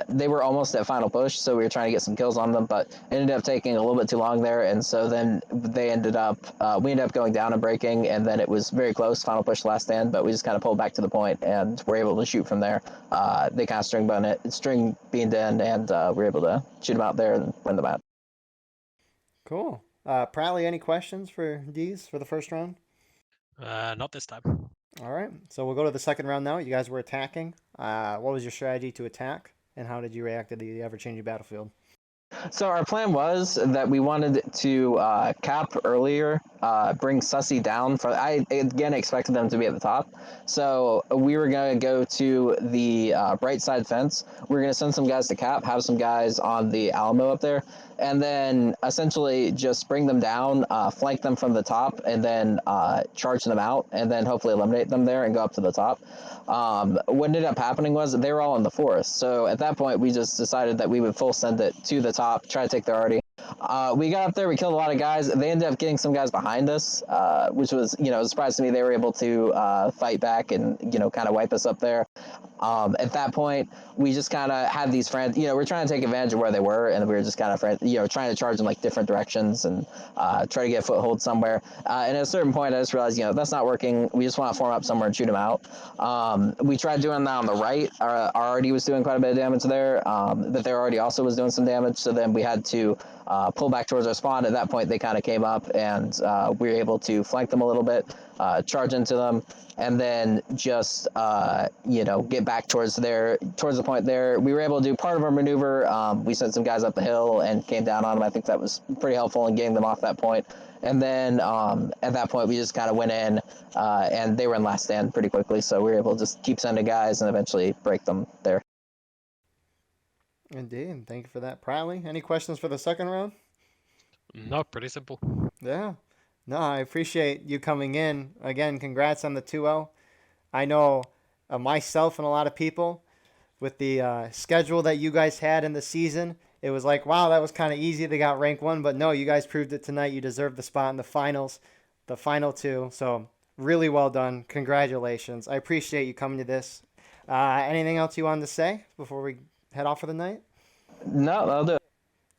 they were almost at final push, so we were trying to get some kills on them, but it ended up taking a little bit too long there, and so then we ended up going down and breaking, and then it was very close, final push, last stand, but we just kind of pulled back to the point and were able to shoot from there. They kind of string beamed in, and we were able to shoot them out there and win the match. Cool. Pratly, any questions for Dees for the first round? Not this time. All right. So we'll go to the second round now. You guys were attacking. What was your strategy to attack, and how did you react to the ever-changing battlefield? So our plan was that we wanted to cap earlier, bring Sussy down. I again expected them to be at the top, so we were going to go to the right side fence. We were going to send some guys to cap, have some guys on the Alamo up there, and then essentially just bring them down, flank them from the top, and then charge them out, and then hopefully eliminate them there and go up to the top. What ended up happening was they were all in the forest, so at that point we just decided that we would full send it to the top, try to take their arty. We got up there, we killed a lot of guys. They ended up getting some guys behind us, which was, a surprise to me. They were able to fight back and, kind of wipe us up there. At that point, we just kind of had these friends, we're trying to take advantage of where they were, and we were just kind of, trying to charge in like different directions and try to get a foothold somewhere. And at a certain point, I just realized, that's not working. We just want to form up somewhere and shoot them out. We tried doing that on the right. Our arty was doing quite a bit of damage there, but their arty also was doing some damage. So then we had to pull back towards our spawn. At that point, they kind of came up, and we were able to flank them a little bit, charge into them, and then just get back towards the point there. We were able to do part of our maneuver. We sent some guys up the hill and came down on them. I think that was pretty helpful in getting them off that point. And then at that point, we just kind of went in, and they were in last stand pretty quickly, so we were able to just keep sending guys and eventually break them there. Indeed. Thank you for that. Pratly, any questions for the second round? No, pretty simple. Yeah. No, I appreciate you coming in. Again, congrats on the 2-0. I know myself and a lot of people with the schedule that you guys had in the season, it was like, wow, that was kind of easy. They got rank 1, but no, you guys proved it tonight. You deserved the spot in the finals, the final 2. So really well done. Congratulations. I appreciate you coming to this. Anything else you wanted to say before we head off for the night? No, that'll do it.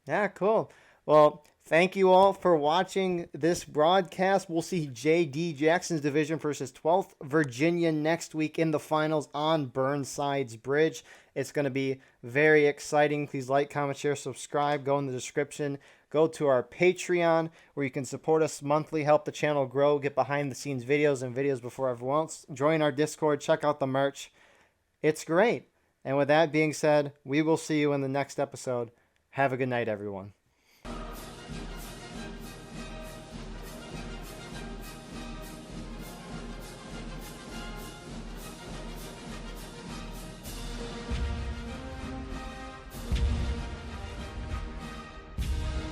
Yeah, cool. Well, thank you all for watching this broadcast. We'll see J.D. Jackson's division versus 12th Virginia next week in the finals on Burnside's Bridge. It's going to be very exciting. Please like, comment, share, subscribe. Go in the description. Go to our Patreon where you can support us monthly, help the channel grow, get behind the scenes videos and videos before everyone else. Join our Discord. Check out the merch. It's great. And with that being said, we will see you in the next episode. Have a good night, everyone.